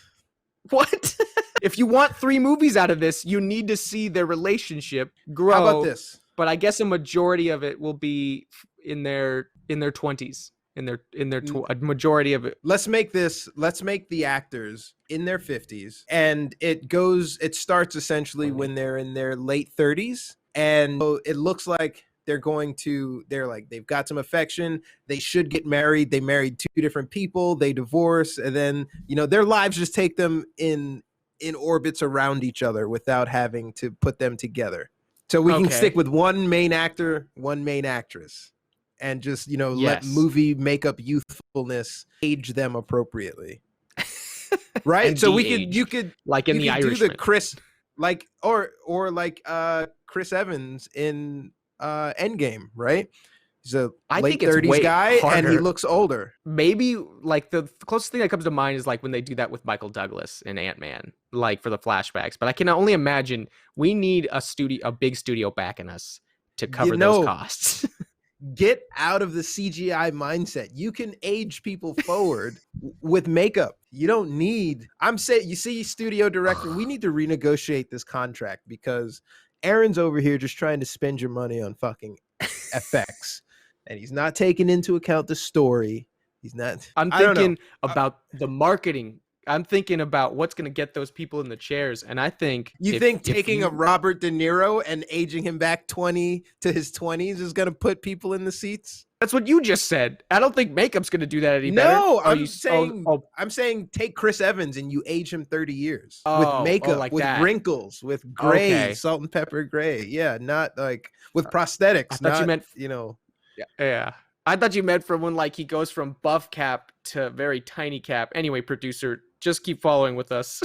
What? If you want 3 movies out of this, you need to see their relationship grow. How about this? But I guess a majority of it will be in their 20s. A majority of it. Let's make the actors in their 50s, and it starts essentially when they're in their late 30s, and it looks like they've got some affection. They should get married. They married 2 different people. They divorce, and then their lives just take them in orbits around each other without having to put them together. So we can stick with one main actor, one main actress, and just let movie makeup youthfulness age them appropriately. Right? And so you could like in The Irishman, do the Chris, like or like Chris Evans in Endgame, right? He's a late 30s guy, and he looks older. Maybe like the closest thing that comes to mind is like when they do that with Michael Douglas in Ant-Man, like for the flashbacks. But I can only imagine we need a big studio backing us to cover those costs. Get out of the CGI mindset. You can age people forward with makeup. You don't need. You see, studio director, we need to renegotiate this contract because Aaron's over here just trying to spend your money on fucking effects, and he's not taking into account the story. He's not. I'm thinking about the marketing. I'm thinking about what's going to get those people in the chairs, and I think taking a Robert De Niro and aging him back 20 to his 20s is going to put people in the seats. That's what you just said. I don't think makeup's going to do that any better. No, I'm saying take Chris Evans and you age him 30 years with makeup, like with wrinkles, with gray, salt and pepper gray. Yeah, not like with prosthetics. I thought you meant, Yeah. I thought you meant from when like he goes from buff Cap to very tiny Cap. Anyway, producer, just keep following with us.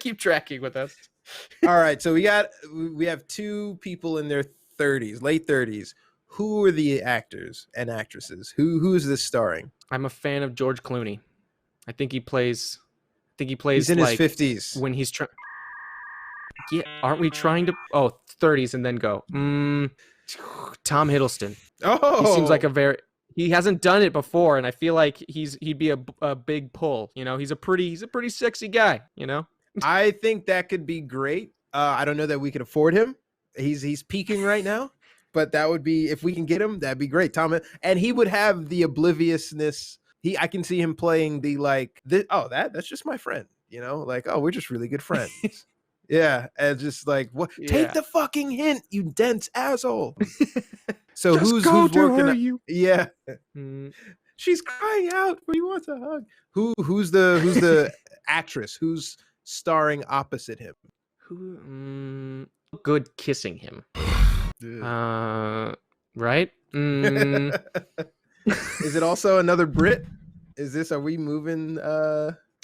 Keep tracking with us. All right, so we have 2 people in their 30s, late 30s. Who are the actors and actresses? Who's this starring? I'm a fan of George Clooney. I think he plays think he plays He's in his like 50s. when he's trying. Yeah, aren't we trying to? Oh, 30s and then go. Tom Hiddleston. Oh, He seems like he hasn't done it before, and I feel like he'd be a big pull. You know, he's a pretty sexy guy. You know, I think that could be great. I don't know that we could afford him. He's peaking right now, but that would be, if we can get him, that'd be great. Tom, and he would have the obliviousness. I can see him playing the like. That's just my friend. You know, like, oh, we're just really good friends. Yeah, and just like, what? Yeah. Take the fucking hint, you dense asshole. So who's working? Yeah, she's crying out. He wants a hug. Who's the actress who's starring opposite him? Who? Good kissing him. Right? Is it also another Brit? Are we moving?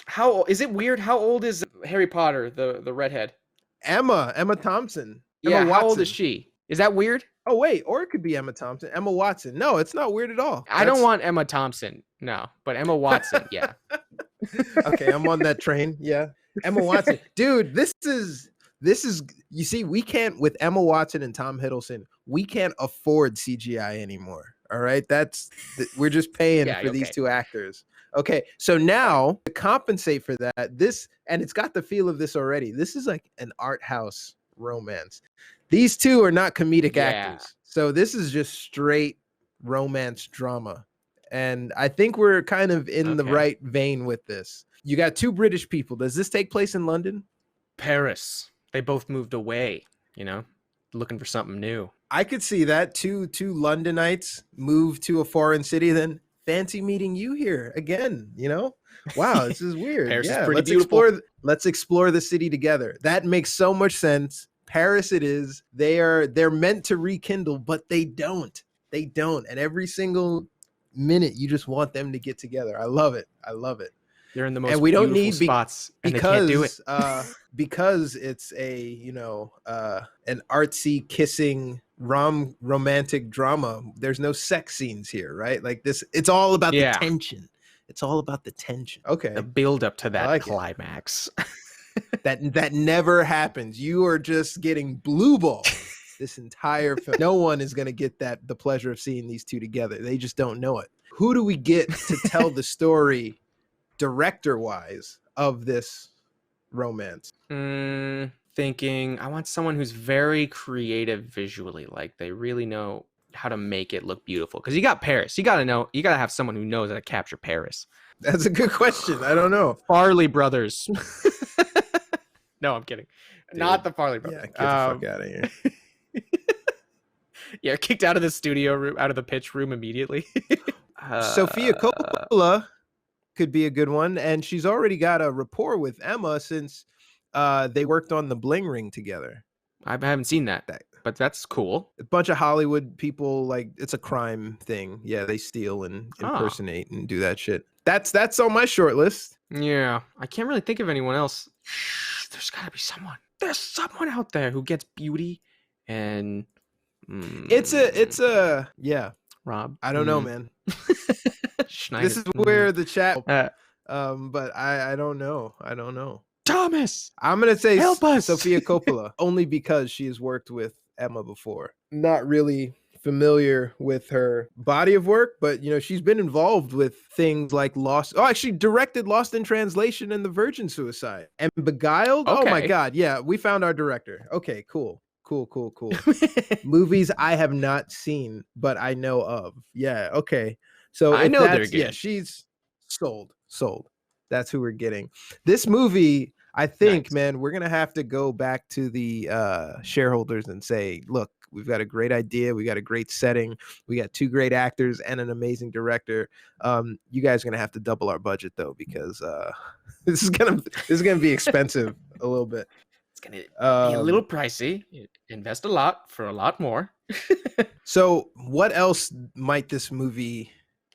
How is it weird? How old is Harry Potter, the redhead? Emma Thompson. Yeah, Emma Watson. How old is she? Is that weird? Oh wait, or it could be Emma Thompson. Emma Watson. No, it's not weird at all. I don't want Emma Thompson. No, but Emma Watson. Yeah. Okay, I'm on that train. Yeah, Emma Watson, dude. This is. You see, we can't, with Emma Watson and Tom Hiddleston, we can't afford CGI anymore. All right, we're just paying for these two actors. Okay, so now to compensate for that, and it's got the feel of this already. This is like an art house romance. These two are not comedic actors, so this is just straight romance drama. And I think we're kind of in the right vein with this. You got two British people. Does this take place in London? Paris. They both moved away, you know, looking for something new. I could see that. Two Londonites move to a foreign city, then fancy meeting you here again, you know? Wow, this is weird. Paris is pretty beautiful. Let's explore the city together. That makes so much sense. Paris it is. They're meant to rekindle, but they don't. And every single minute you just want them to get together. I love it. They're in the most and we don't need spots because and they can't do it. Because it's a an artsy kissing romantic drama. There's no sex scenes here, right? Like this, it's all about the tension. It's all about the tension. Okay, the build up to that climax. that never happens. You are just getting blue ball this entire film. No one is going to get the pleasure of seeing these two together. They just don't know it. Who do we get to tell the story director wise of this romance? Thinking I want someone who's very creative visually, like they really know how to make it look beautiful. Because you got Paris, you gotta have someone who knows how to capture Paris. That's a good question. I don't know. Farrelly brothers. No, I'm kidding. Dude, not the Farrelly brothers. Yeah, get the fuck out of here. Yeah, kicked out of the studio room, out of the pitch room immediately. Sophia Coppola could be a good one, and she's already got a rapport with Emma since they worked on The Bling Ring together. I haven't seen that, but that's cool. A bunch of Hollywood people, like, it's a crime thing. Yeah, they steal and impersonate and do that shit. That's on my short list. Yeah, I can't really think of anyone else. There's gotta be someone. There's someone out there who gets beauty and it's a Rob. I don't know, man. This is where the chat but I don't know. Thomas, I'm gonna say help us. Sophia Coppola, only because she has worked with Emma before. Not really familiar with her body of work, but she's been involved with things like she directed Lost in Translation and The Virgin Suicide and Beguiled. Okay. Oh my god, yeah, we found our director. Okay, cool. Movies I have not seen but I know of. Yeah, okay. So I know they're good. Yeah, she's sold. That's who we're getting. This movie, I think, man, we're gonna have to go back to the shareholders and say, look, we've got a great idea, we got a great setting, we got two great actors and an amazing director. You guys are gonna have to double our budget though, because this is gonna be expensive a little bit. It's gonna be a little pricey. Invest a lot for a lot more. So what else might this movie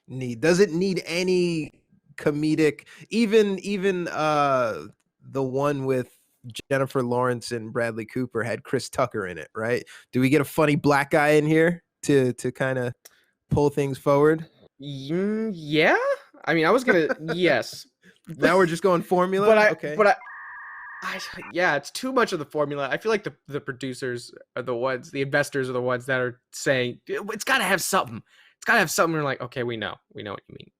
need? Does it need any comedic, even the one with Jennifer Lawrence and Bradley Cooper had Chris Tucker in it, right? Do we get a funny black guy in here to kind of pull things forward? Yeah, I mean, I was gonna yes, Now we're just going formula. Yeah, it's too much of the formula. I feel like the producers are the ones, the investors are the ones that are saying it's got to have something. It's got to have something. We're like, okay, we know what you mean.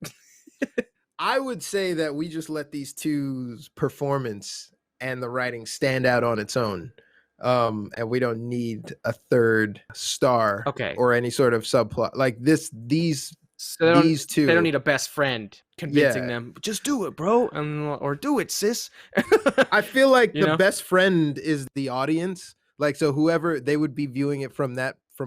I would say that we just let these two's performance and the writing stand out on its own. And we don't need a third star or any sort of subplot like this. These two, they don't need a best friend convincing them, just do it, bro, or do it, sis. I feel like the best friend is the audience. Like, so whoever, they would be viewing it from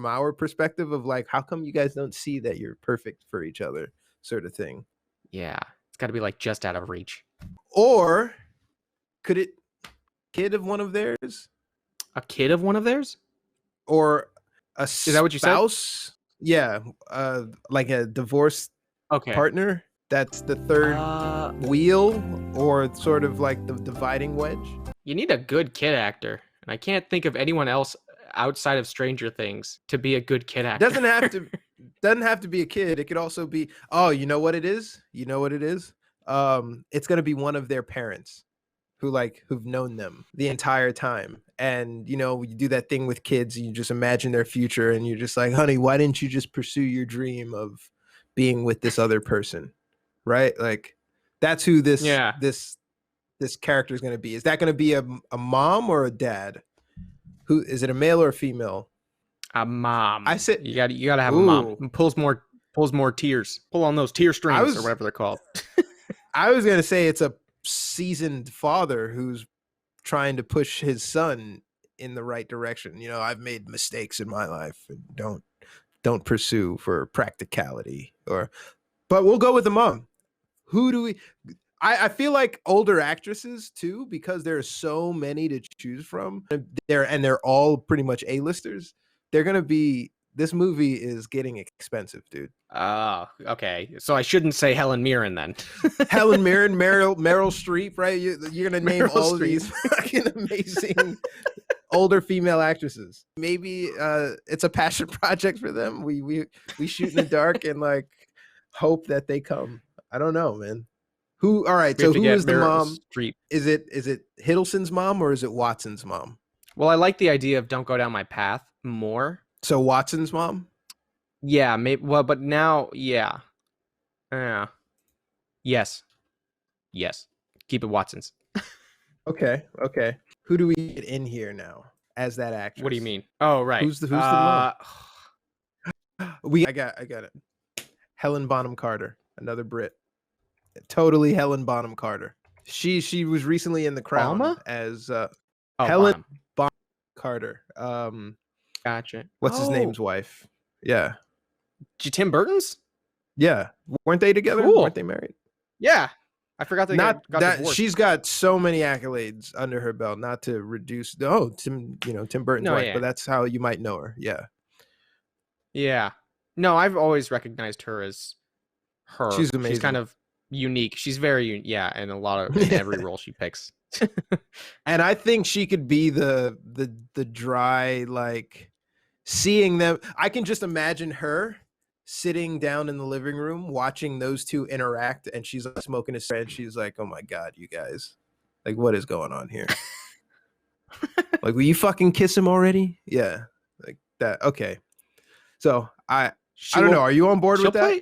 our perspective of like, how come you guys don't see that you're perfect for each other, sort of thing. Yeah, it's got to be like just out of reach. Or could it kid of one of theirs? A kid of one of theirs? Or a spouse? Is that what you said? Yeah, like a divorced partner. That's the third wheel, or sort of like the dividing wedge. You need a good kid actor, and I can't think of anyone else outside of Stranger Things to be a good kid actor. Doesn't have to be a kid. It could also be. Oh, you know what it is? It's gonna be one of their parents, who've known them the entire time. And, you do that thing with kids, you just imagine their future and you're just like, honey, why didn't you just pursue your dream of being with this other person? Right? Like, that's who this character is going to be. Is that going to be a mom or a dad? Who is it, a male or a female? A mom. I said you gotta have a mom. It pulls more tears. Pull on those tear strings or whatever they're called. I was going to say it's a seasoned father who's trying to push his son in the right direction. I've made mistakes in my life, and don't pursue for practicality. But we'll go with the mom. Who do we? I feel like older actresses too, because there are so many to choose from. They're all pretty much A-listers. They're gonna be. This movie is getting expensive, dude. Okay. So I shouldn't say Helen Mirren then. Helen Mirren, Meryl Streep, right? You're gonna name all of these fucking amazing older female actresses. Maybe it's a passion project for them. We shoot in the dark and like hope that they come. I don't know, man. All right. So who is the mom? Streep. Is it Hiddleston's mom or is it Watson's mom? Well, I like the idea of don't go down my path more. So Watson's mom? Yeah, maybe. Well, but now, yeah. Yes. Keep it Watson's. Okay. Who do we get in here now as that actress? What do you mean? Oh, right. Who's the mom? I got it. Helen Bonham Carter, another Brit. Totally Helen Bonham Carter. She was recently in The Crown as Helen Bonham Carter. Gotcha. What's his name's wife? Yeah. Tim Burton's? Yeah. Weren't they together? Cool. Weren't they married? Yeah. I forgot they got divorced. She's got so many accolades under her belt, not to reduce Tim Burton's wife, but that's how you might know her. Yeah. Yeah. No, I've always recognized her as her. She's amazing. She's kind of unique. She's very in every role she picks. And I think she could be the dry, like, seeing them. I can just imagine her sitting down in the living room watching those two interact, and she's like smoking a cigarette. She's like, oh my God, you guys, like, what is going on here? Like, will you fucking kiss him already? Yeah, like that. Okay. So I don't know. Are you on board with that?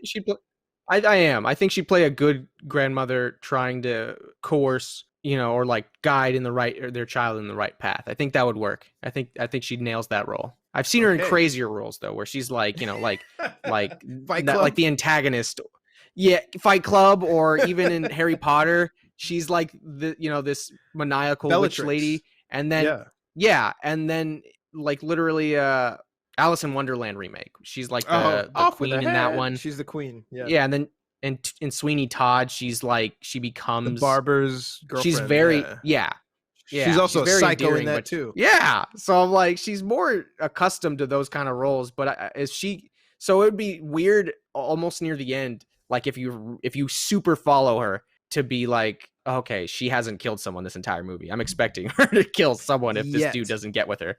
I am. I think she'd play a good grandmother trying to coerce, or like guide their child in the right path. I think that would work. I think she nails that role. I've seen her in crazier roles though, where she's like, like the antagonist. Yeah, Fight Club, or even in Harry Potter, she's like this maniacal Bellatrix. Witch lady, and then and then like literally Alice in Wonderland remake. She's like the queen in that one. She's the queen. Yeah. Yeah, and then in Sweeney Todd, she's like she becomes the barber's girlfriend. She's very She's also a psycho in that too. Yeah. So I'm like, she's more accustomed to those kind of roles, but so it would be weird almost near the end, like if you super follow her to be like, okay, she hasn't killed someone this entire movie. I'm expecting her to kill someone if this dude doesn't get with her.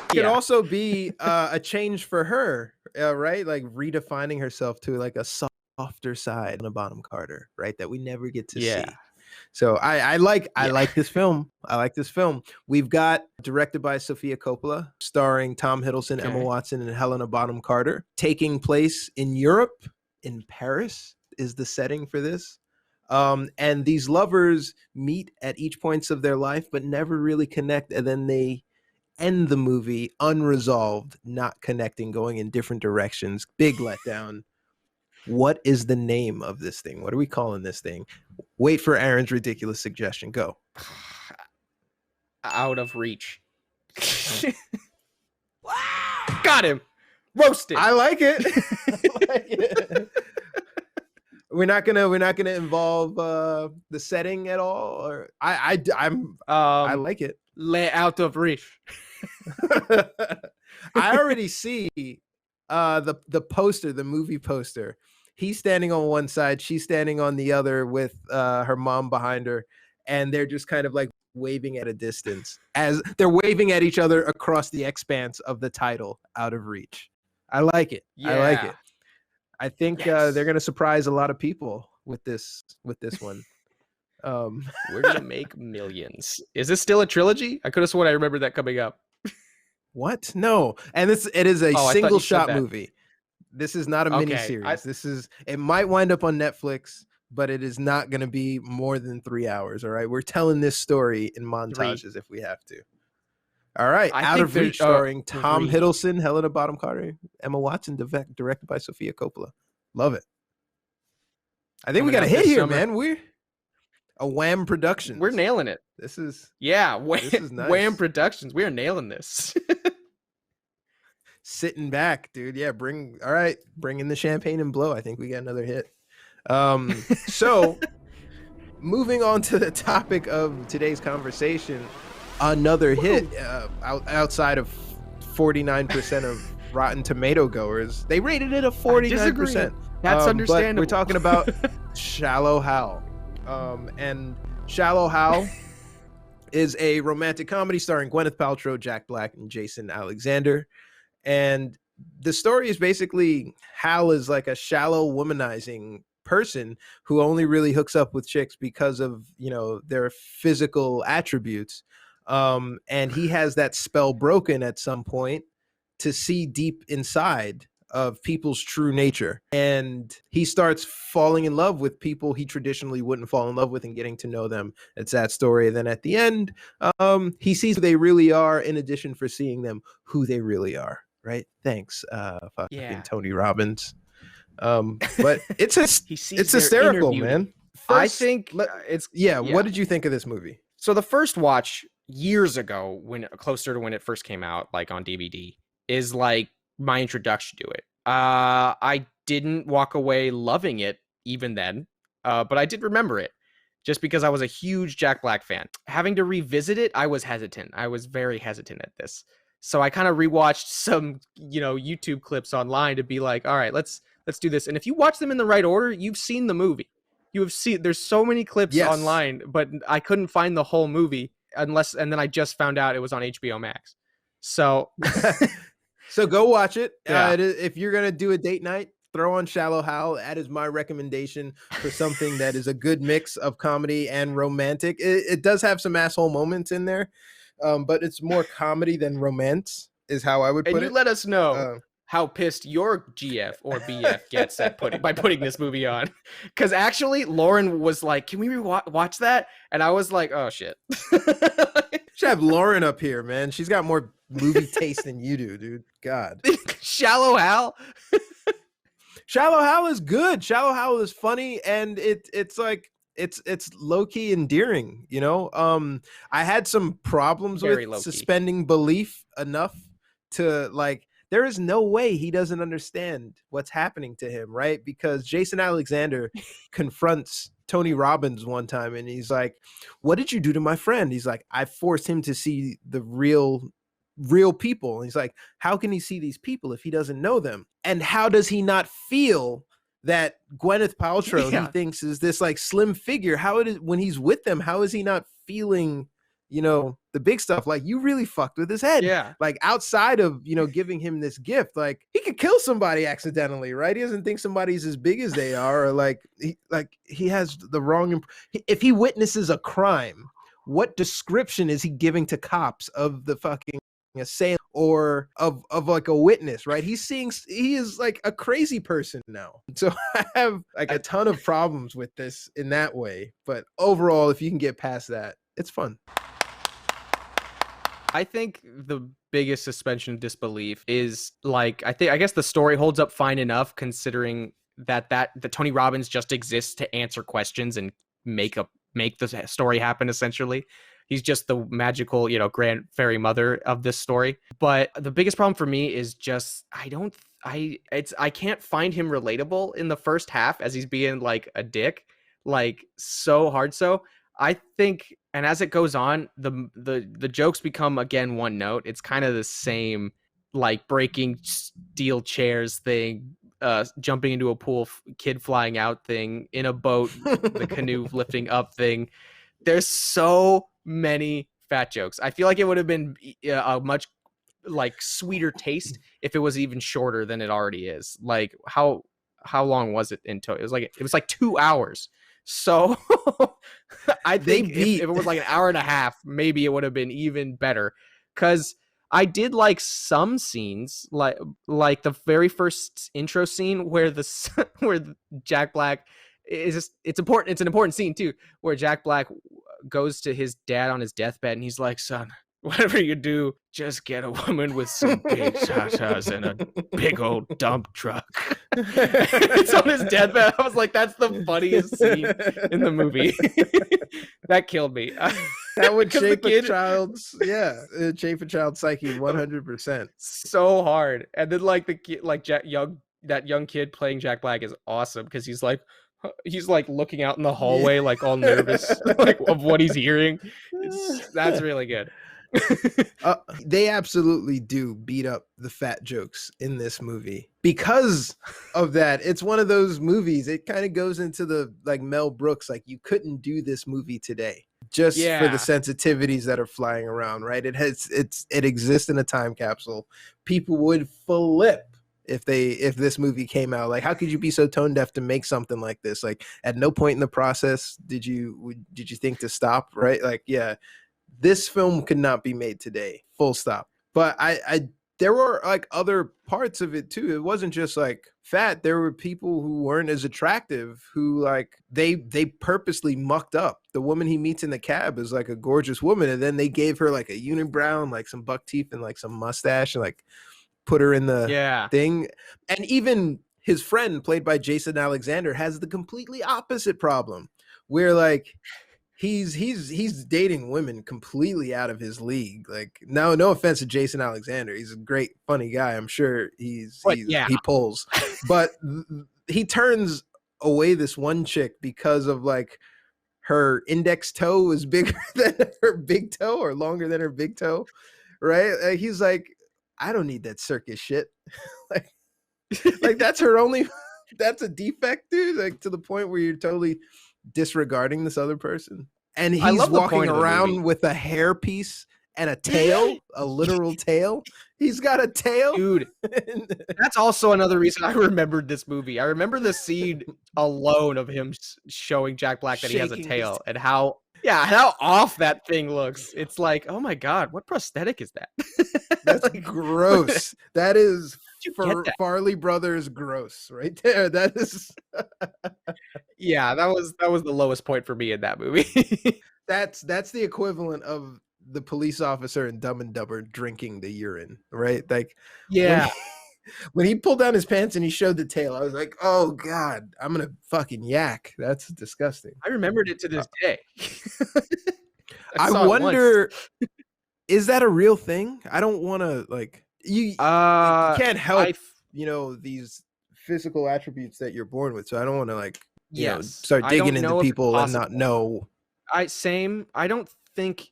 Could also be a change for her, right? Like redefining herself to like a soft softer side on a Bonham Carter, right? That we never get to Yeah. see. So I like this film. I like this film. We've got directed by Sofia Coppola, starring Tom Hiddleston, Emma Watson, and Helena Bonham Carter, taking place in Europe, in Paris is the setting for this. And these lovers meet at each points of their life, but never really connect. And then they end the movie unresolved, not connecting, going in different directions. Big letdown. What is the name of this thing? What are we calling this thing? Wait for Aaron's ridiculous suggestion. Go. Out of Reach. Got him. Roasted. I like it. I like it. We're not gonna involve the setting at all, or I like it. Lay Out of Reach. I already see the poster, the movie poster. He's standing on one side, she's standing on the other with her mom behind her, and they're just kind of like waving at a distance as they're waving at each other across the expanse of the title, Out of Reach. I like it. Yeah. I like it. I think they're gonna surprise a lot of people with this one. We're gonna make millions. Is this still a trilogy? I could have sworn I remember that coming up. What? No. And it is a single shot movie. This is not a mini series. It might wind up on Netflix, but it is not going to be more than 3 hours. All right. We're telling this story in montages if we have to. All right. Out of Reach, starring Tom Hiddleston, Helena Bonham Carter, Emma Watson, directed by Sofia Coppola. Love it. I think we got a hit here, man. We're a Wham Productions. We're nailing it. This is this is nice. Wham Productions. We are nailing this. Sitting back, dude. Yeah, bring in the champagne and blow. I think we got another hit. So moving on to the topic of today's conversation, another hit outside of 49% of Rotten Tomato goers. They rated it a 49%. That's understandable. But we're talking about Shallow Hal. And Shallow Hal is a romantic comedy starring Gwyneth Paltrow, Jack Black, and Jason Alexander. And the story is basically Hal is like a shallow womanizing person who only really hooks up with chicks because of, their physical attributes. And he has that spell broken at some point to see deep inside of people's true nature. And he starts falling in love with people he traditionally wouldn't fall in love with and getting to know them. It's that story. And then at the end, he sees who they really are in addition for seeing them who they really are. Right? Thanks, Tony Robbins. But it's hysterical, man. I think it's What did you think of this movie? So the first watch years ago, closer to when it first came out, like on DVD, is like my introduction to it. I didn't walk away loving it even then, but I did remember it just because I was a huge Jack Black fan. Having to revisit it, I was hesitant. I was very hesitant at this. So I kind of rewatched some, YouTube clips online to be like, all right, let's do this. And if you watch them in the right order, you've seen the movie. There's so many clips online, but I couldn't find the whole movie and then I just found out it was on HBO Max. So So go watch it. Yeah. If you're going to do a date night, throw on Shallow Hal. That is my recommendation for something that is a good mix of comedy and romantic. It does have some asshole moments in there. But it's more comedy than romance, is how I would put it. And you let us know how pissed your GF or BF gets by putting this movie on. Because actually, Lauren was like, "Can we watch that?" And I was like, "Oh shit." Should have Lauren up here, man. She's got more movie taste than you do, dude. God. Shallow Hal. Shallow Hal is good. Shallow Hal is funny, and it's like. It's low-key endearing, I had some problems with suspending belief enough to there is no way he doesn't understand what's happening to him, right? Because Jason Alexander confronts Tony Robbins one time and he's like, "What did you do to my friend?" He's like, "I forced him to see the real people." And he's like, "How can he see these people if he doesn't know them? And how does he not feel that Gwyneth Paltrow he thinks is this slim figure? How it is when he's with them, how is he not feeling the big stuff, like you really fucked with his head. Yeah. Like outside of, giving him this gift, like he could kill somebody accidentally, right? He doesn't think somebody's as big as they are, or like he has the wrong. If he witnesses a crime, what description is he giving to cops of the fucking assailant or of like a witness, right? He is like a crazy person now. So I have like a ton of problems with this in that way. But overall, if you can get past that, it's fun. I think the biggest suspension of disbelief is like, I guess the story holds up fine enough considering that Tony Robbins just exists to answer questions and make the story happen. Essentially, he's just the magical, grand fairy mother of this story. But the biggest problem for me is just I can't find him relatable in the first half as he's being like a dick, like so hard. So I think, and as it goes on, the jokes become again one note. It's kind of the same, like breaking steel chairs thing, jumping into a pool, kid flying out thing, in a boat, the canoe lifting up thing. There's so many fat jokes. I feel like it would have been a much like sweeter taste if it was even shorter than it already is. Like how long was it in total? It was like 2 hours. So I think if it was like an hour and a half, maybe it would have been even better. Because I did like some scenes, like the very first intro scene where where Jack Black is just, it's important. It's an important scene too, where Jack Black goes to his dad on his deathbed and he's like, "Son, whatever you do, just get a woman with some big tatas and a big old dump truck." It's on his deathbed. I was like, that's the funniest scene in the movie. That killed me. That would shape a child's psyche 100%. So hard. And then like the kid, like that young kid playing Jack Black is awesome because he's like looking out in the hallway, like all nervous, like of what he's hearing. That's really good. They absolutely do beat up the fat jokes in this movie because of that. It's one of those movies, it kind of goes into the like Mel Brooks, like you couldn't do this movie today just for the sensitivities that are flying around, right? It exists in a time capsule. People would flip if this movie came out. Like, how could you be so tone deaf to make something like this? Like, at no point in the process did you think to stop, right? Like, yeah, this film could not be made today, full stop. But there were like other parts of it too. It wasn't just like fat. There were people who weren't as attractive who like they purposely mucked up. The woman he meets in the cab is like a gorgeous woman, and then they gave her like a unibrow and like some buck teeth and like some mustache and like put her in the thing. And even his friend, played by Jason Alexander, has the completely opposite problem, where like he's dating women completely out of his league. Like, no offense to Jason Alexander, he's a great funny guy. I'm sure he pulls, but he turns away this one chick because of like her index toe is bigger than her big toe or longer than her big toe, right? He's like, I don't need that circus shit. like that's her only. That's a defect, dude. Like, to the point where you're totally disregarding this other person. And he's walking around with a hairpiece and a tail, a literal tail. He's got a tail. Dude, that's also another reason I remembered this movie. I remember the scene alone of him showing Jack Black that he has a tail and how off that thing looks. It's like, oh my God, what prosthetic is that? That's like, gross. That is Farrelly Brothers gross right there. That is yeah, that was the lowest point for me in that movie. That's the equivalent of the police officer in Dumb and Dumber drinking the urine, right? Like, when he pulled down his pants and he showed the tail, I was like, oh God, I'm gonna fucking yak. That's disgusting. I remembered it to this day. I wonder, is that a real thing? I don't want to like you can't help these physical attributes that you're born with, so I don't want to like start digging into people and not know. I don't think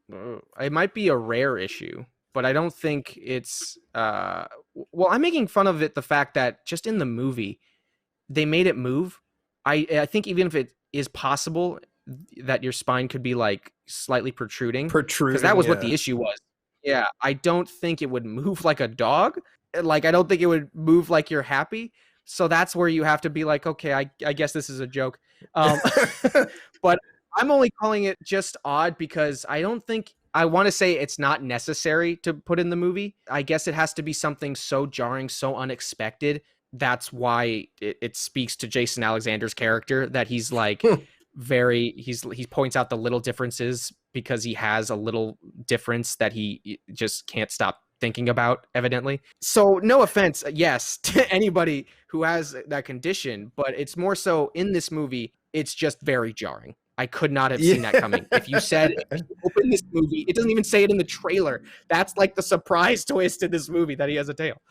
it might be a rare issue, but I don't think it's well, I'm making fun of it, the fact that just in the movie they made it move. I think even if it is possible that your spine could be like slightly protruding, because that Protruding, was what the yeah. issue was. Yeah, I don't think it would move like a dog. Like, I don't think it would move like you're happy. So that's where you have to be like, okay, I guess this is a joke. But I'm only calling it just odd because I don't think, I want to say it's not necessary to put in the movie. I guess it has to be something so jarring, so unexpected. That's why it speaks to Jason Alexander's character, that he's like he points out the little differences because he has a little difference that he just can't stop thinking about, evidently. So no offense, yes, to anybody who has that condition, but it's more so in this movie, it's just very jarring. I could not have seen that coming. If you open this movie, it doesn't even say it in the trailer. That's like the surprise twist in this movie, that he has a tail.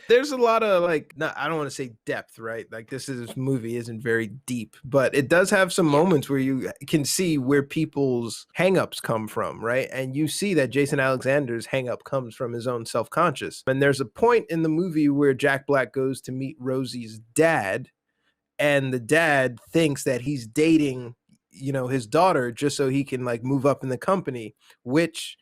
There's a lot of like, I don't want to say depth, right? Like this movie isn't very deep, but it does have some moments where you can see where people's hangups come from, right? And you see that Jason Alexander's hangup comes from his own self-conscious. And there's a point in the movie where Jack Black goes to meet Rosie's dad, and the dad thinks that he's dating, his daughter just so he can like move up in the company, which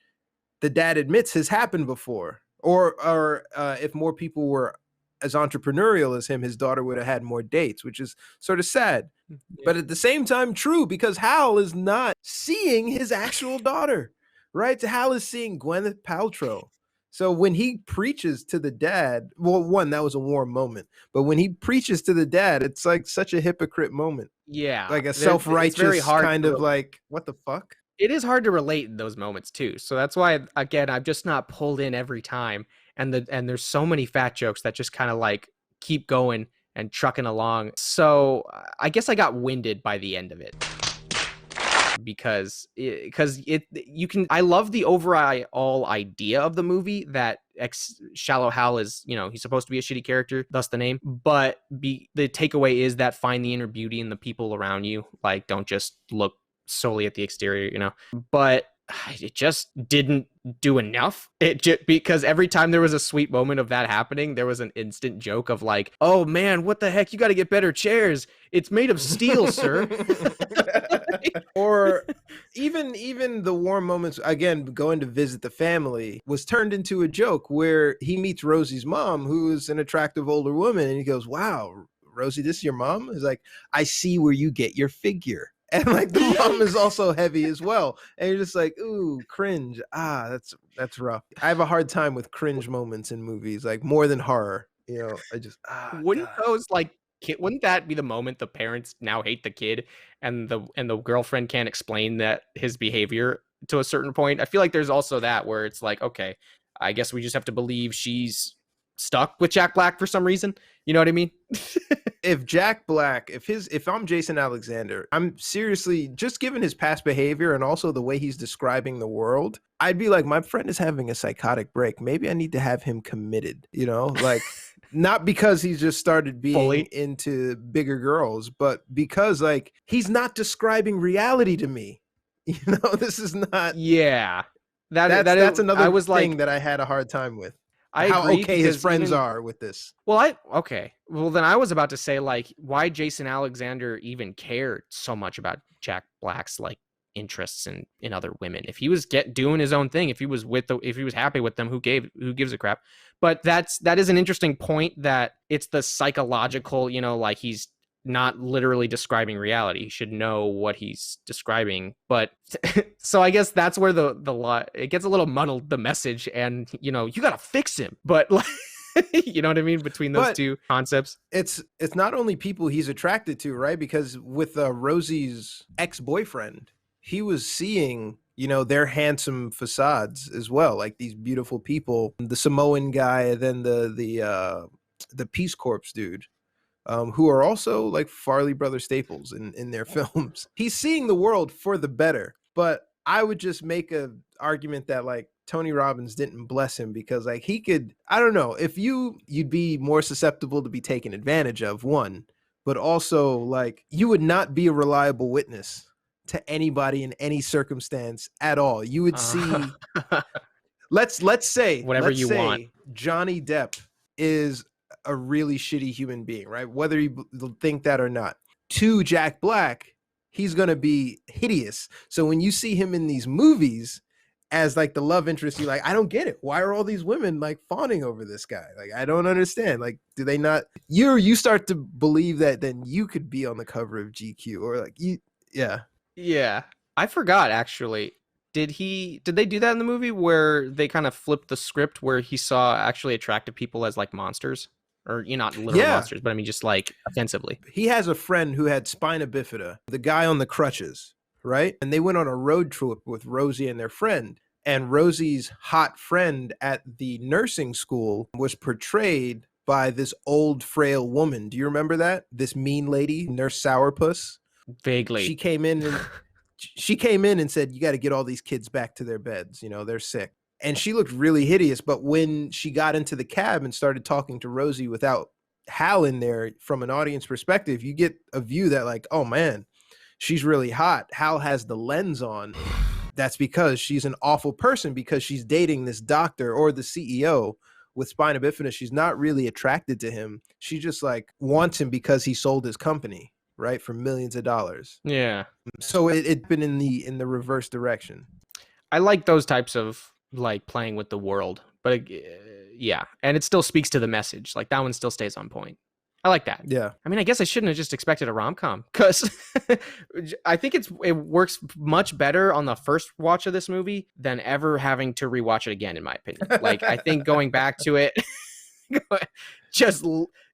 the dad admits has happened before. Or if more people were as entrepreneurial as him, his daughter would have had more dates, which is sort of sad. Yeah. But at the same time, true, because Hal is not seeing his actual daughter, right? Hal is seeing Gwyneth Paltrow. So when he preaches to the dad, well, one, that was a warm moment. But when he preaches to the dad, it's like such a hypocrite moment. Yeah. Like a self-righteous kind of like, what the fuck? It is hard to relate in those moments too. So that's why, again, I'm just not pulled in every time. And there's so many fat jokes that just kind of like keep going and trucking along. So I guess I got winded by the end of it. Because I love the overall idea of the movie that Shallow Hal is, he's supposed to be a shitty character, thus the name. But the takeaway is that find the inner beauty in the people around you. Like, don't just look solely at the exterior, but it just didn't do enough. Because every time there was a sweet moment of that happening, there was an instant joke of like, oh man, what the heck, you got to get better chairs, it's made of steel, sir. Or even the warm moments, again, going to visit the family was turned into a joke where he meets Rosie's mom, who is an attractive older woman, and he goes, wow, Rosie, this is your mom? He's like, I see where you get your figure. And like the mom is also heavy as well. And you're just like, ooh, cringe. That's rough. I have a hard time with cringe moments in movies, like more than horror. I just wouldn't that be the moment the parents now hate the kid and the girlfriend can't explain that his behavior to a certain point? I feel like there's also that where it's like, okay, I guess we just have to believe she's stuck with Jack Black for some reason. You know what I mean? If Jack Black, if I'm Jason Alexander, I'm seriously, just given his past behavior and also the way he's describing the world, I'd be like, my friend is having a psychotic break. Maybe I need to have him committed, like not because he's just started being into bigger girls, but because like he's not describing reality to me. This is not. Yeah. That's another thing that I had a hard time with. How okay his friends are with this. Well, then I was about to say, like, why Jason Alexander even cared so much about Jack Black's like interests in other women. If he was doing his own thing, if he was happy with them, who gives a crap? But that is an interesting point, that it's the psychological, like he's not literally describing reality. He should know what he's describing. But so I guess that's where it gets a little muddled, the message, and you gotta fix him. But like, you know what I mean, between those two concepts. It's not only people he's attracted to, right? Because with Rosie's ex-boyfriend, he was seeing their handsome facades as well, like these beautiful people, the Samoan guy, then the Peace Corps dude. Who are also like Farrelly brother staples in their films. He's seeing the world for the better, but I would just make an argument that like Tony Robbins didn't bless him, because like he could, I don't know, if you'd be more susceptible to be taken advantage of, one, but also like you would not be a reliable witness to anybody in any circumstance at all. You would see, let's say whatever you want. Johnny Depp is a really shitty human being, right? Whether you think that or not. To Jack Black, he's going to be hideous. So when you see him in these movies as like the love interest, you're like, I don't get it. Why are all these women like fawning over this guy? Like, I don't understand. Like, do they not, you start to believe that then you could be on the cover of GQ or like Yeah. I forgot actually. Did they do that in the movie where they kind of flipped the script where he saw actually attractive people as like monsters? Or not literal monsters, but I mean just like offensively. He has a friend who had spina bifida, the guy on the crutches, right? And they went on a road trip with Rosie and their friend. And Rosie's hot friend at the nursing school was portrayed by this old frail woman. Do you remember that? This mean lady, Nurse Sourpuss? Vaguely. She came in and said, you got to get all these kids back to their beds. You know, they're sick. And she looked really hideous. But when she got into the cab and started talking to Rosie without Hal in there, from an audience perspective, you get a view that like, oh man, she's really hot. Hal has the lens on. That's because she's an awful person because she's dating this doctor or the CEO with spina bifida. She's not really attracted to him. She just like wants him because he sold his company, right, for millions of dollars. Yeah. So it's been in the reverse direction. I like those types of like playing with the world, but yeah, and it still speaks to the message. Like that one still stays on point. I like that. Yeah. I mean, I guess I shouldn't have just expected a rom-com because I think it works much better on the first watch of this movie than ever having to rewatch it again, in my opinion. Like, I think going back to it, just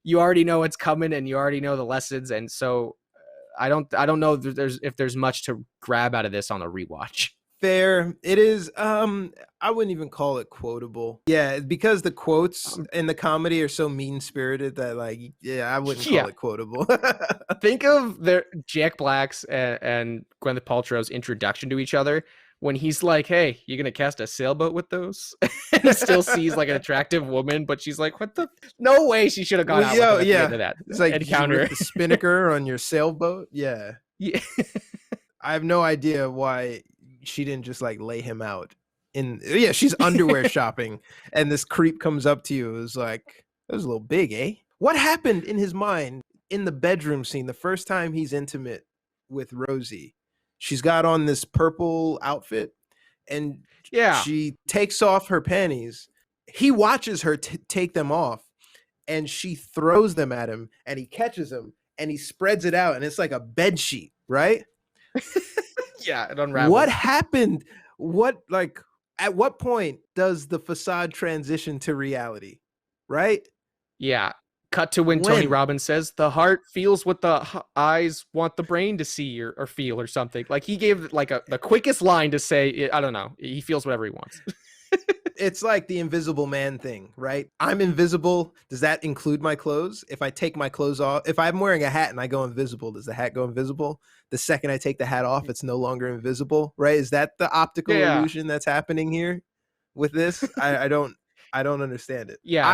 you already know what's coming and you already know the lessons, and so I don't know if there's much to grab out of this on a rewatch. Fair. It is. I wouldn't even call it quotable. Yeah, because the quotes in the comedy are so mean spirited that, like, yeah, I wouldn't call it quotable. Think of Jack Black's and Gwyneth Paltrow's introduction to each other when he's like, "Hey, you gonna cast a sailboat with those?" And he still sees like an attractive woman, but she's like, "What the? No way!" She should have gone out with him at the end of that. It's like encounter the spinnaker on your sailboat. Yeah. I have no idea why she didn't just like lay him out she's underwear shopping and this creep comes up to you. It was like, that was a little big, eh? What happened in his mind in the bedroom scene the first time he's intimate with Rosie? She's got on this purple outfit and she takes off her panties. He watches her take them off and she throws them at him and he catches them and he spreads it out and it's like a bed sheet, right? Yeah, it unravels. What happened? At what point does the facade transition to reality? Right? Yeah. Cut to when Tony Robbins says the heart feels what the eyes want the brain to see or feel or something. Like he gave like the quickest line to say, I don't know. He feels whatever he wants. It's like the invisible man thing, right? I'm invisible. Does that include my clothes? If I take my clothes off, if I'm wearing a hat and I go invisible, does the hat go invisible? The second I take the hat off, it's no longer invisible, right? Is that the optical illusion that's happening here with this? I don't understand it. Yeah,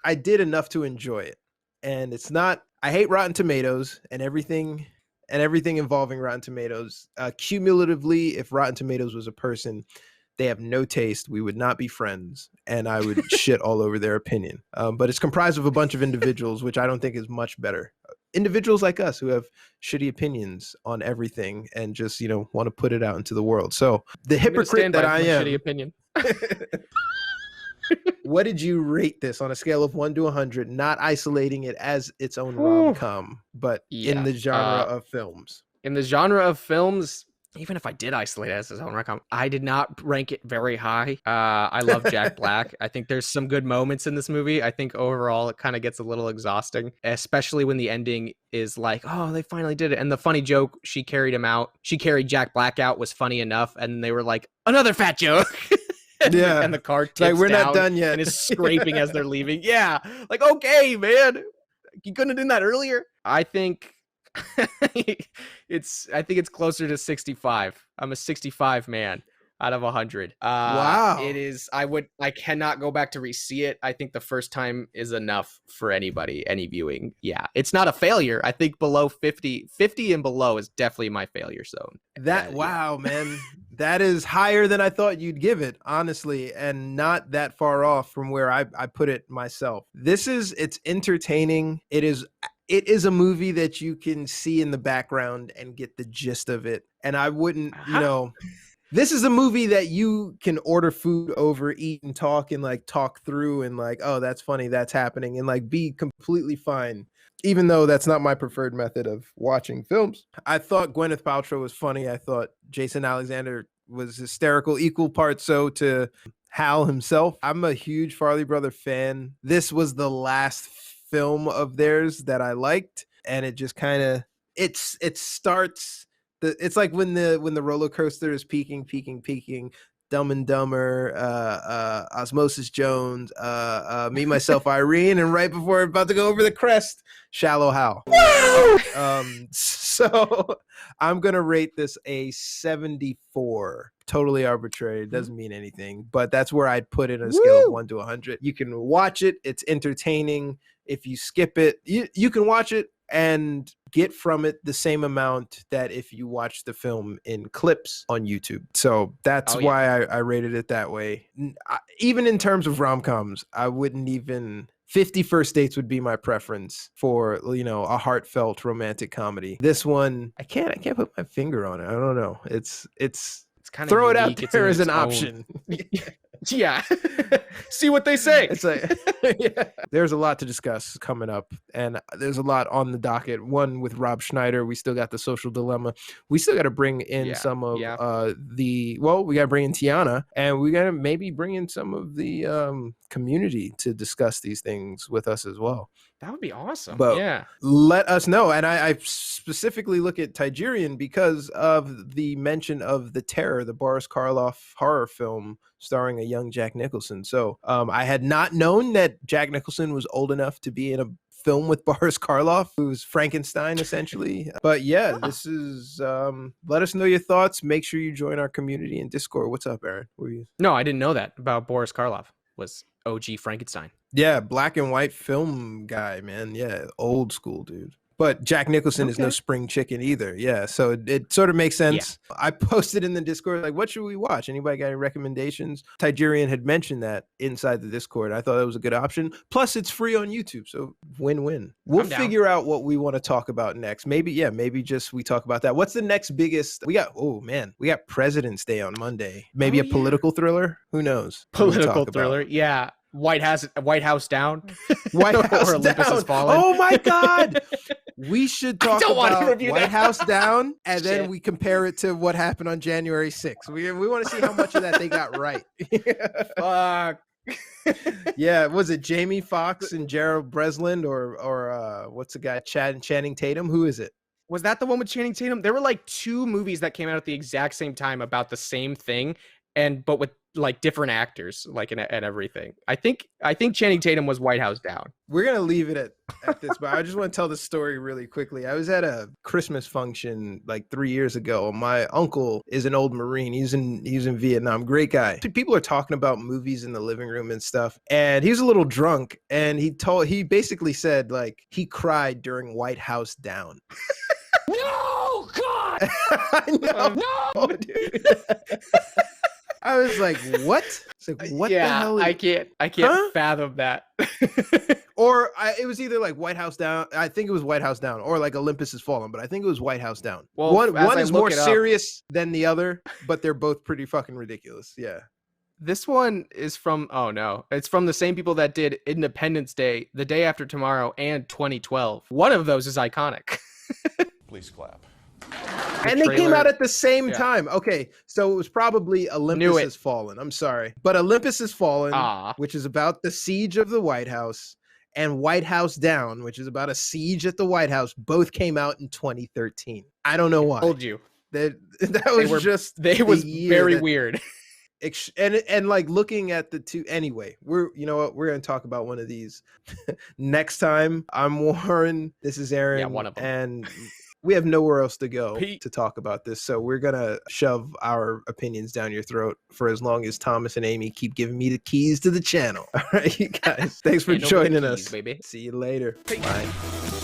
I did enough to enjoy it. And it's not, I hate Rotten Tomatoes and everything involving Rotten Tomatoes. Cumulatively, if Rotten Tomatoes was a person, they have no taste. We would not be friends, and I would shit all over their opinion. But it's comprised of a bunch of individuals, which I don't think is much better. Individuals like us who have shitty opinions on everything and just, want to put it out into the world. So the hypocrite that I am. Shitty opinion. What did you rate this on a scale of 1 to 100, not isolating it as its own rom-com, but in the genre of films? In the genre of films, even if I did isolate it as its own rom-com, I did not rank it very high. I love Jack Black. I think there's some good moments in this movie. I think overall it kind of gets a little exhausting, especially when the ending is like, oh, they finally did it. And the funny joke, she carried Jack Black out was funny enough. And they were like, another fat joke. And the car tips like, we're down not done yet. And is scraping as they're leaving. Yeah. Like, okay, man. You couldn't have done that earlier. I think it's closer to 65. I'm a 65 man out of 100. Wow. It is. I cannot go back to re-see it. I think the first time is enough for anybody, any viewing. Yeah. It's not a failure. I think below 50 and below is definitely my failure zone. Wow, man. That is higher than I thought you'd give it, honestly, and not that far off from where I put it myself. It's entertaining. It it is a movie that you can see in the background and get the gist of it. And I wouldn't, this is a movie that you can order food over, eat and like talk through and like, oh, that's funny, that's happening, and like be completely fine. Even though that's not my preferred method of watching films. I thought Gwyneth Paltrow was funny. I thought Jason Alexander was hysterical, equal parts so to Hal himself. I'm a huge Farrelly Brother fan. This was the last film of theirs that I liked, and it just kind of it starts it's like when the roller coaster is peaking, Dumb and Dumber, Osmosis Jones, Me, Myself, Irene, and right before we're about to go over the crest, Shallow Hal. So I'm going to rate this a 74. Totally arbitrary. It doesn't mean anything, but that's where I'd put it on a scale of 1 to 100. You can watch it. It's entertaining. If you skip it, you can watch it and get from it the same amount that if you watch the film in clips on YouTube. So that's why I rated it that way. Even in terms of rom-coms, I wouldn't even... 50 First Dates would be my preference for, a heartfelt romantic comedy. This one, I can't put my finger on it. I don't know. It's kind of throw it out there as an option. Yeah. See what they say. It's like, there's a lot to discuss coming up, and there's a lot on the docket. One with Rob Schneider. We still got The Social Dilemma. We still got to bring in some of we got to bring in Tiana, and we got to maybe bring in some of the community to discuss these things with us as well. That would be awesome. But let us know. And I specifically look at Tigerian because of the mention of The Terror, the Boris Karloff horror film starring a young Jack Nicholson. So I had not known that Jack Nicholson was old enough to be in a film with Boris Karloff, who's Frankenstein essentially. But this is let us know your thoughts. Make sure you join our community in Discord. What's up, Aaron? No, I didn't know that about Boris Karloff was OG Frankenstein. Yeah, black and white film guy, man. Yeah, old school dude. But Jack Nicholson is no spring chicken either. Yeah, so it sort of makes sense. Yeah. I posted in the Discord, like, what should we watch? Anybody got any recommendations? Tigerian had mentioned that inside the Discord. I thought that was a good option. Plus, it's free on YouTube, so win-win. We'll figure out what we want to talk about next. Maybe just we talk about that. What's the next biggest? We got President's Day on Monday. Maybe a political thriller? Who knows? Political thriller, yeah. White House down. White House down. Oh my God. We should talk about White House down, and then we compare it to what happened on January 6th. We want to see how much of that they got right. Fuck. Yeah, was it Jamie Foxx and Gerald Breslin or what's the guy, Channing Tatum? Who is it? Was that the one with Channing Tatum? There were like 2 movies that came out at the exact same time about the same thing, but with like different actors, like and everything. I think Channing Tatum was White House down. We're gonna leave it at this, but I just want to tell the story really quickly. I was at a Christmas function like 3 years ago. My uncle is an old Marine. He's in Vietnam. Great guy. People are talking about movies in the living room and stuff, and he was a little drunk. And he basically said like he cried during White House down. No, God. I know, no, dude. I was like, what? It's like, what the hell? I can't fathom that. Or it was either like White House down. I think it was White House down, or like Olympus Has Fallen, but I think it was White House down. Well, one is more serious than the other, but they're both pretty fucking ridiculous. Yeah. This one is from, it's from the same people that did Independence Day, The Day After Tomorrow, and 2012. One of those is iconic. Please clap. And they came out at the same time. Okay, so it was probably Olympus Has Fallen. I'm sorry. But Olympus Has Fallen, which is about the siege of the White House, and White House Down, which is about a siege at the White House, both came out in 2013. I don't know why. I told you. That was very weird. And like looking at the two, anyway, we're going to talk about one of these next time. I'm Warren. This is Aaron. Yeah, one of them. And we have nowhere else to go to talk about this. So we're going to shove our opinions down your throat for as long as Thomas and Amy keep giving me the keys to the channel. All right, you guys. Thanks for joining us. Baby. See you later. Bye.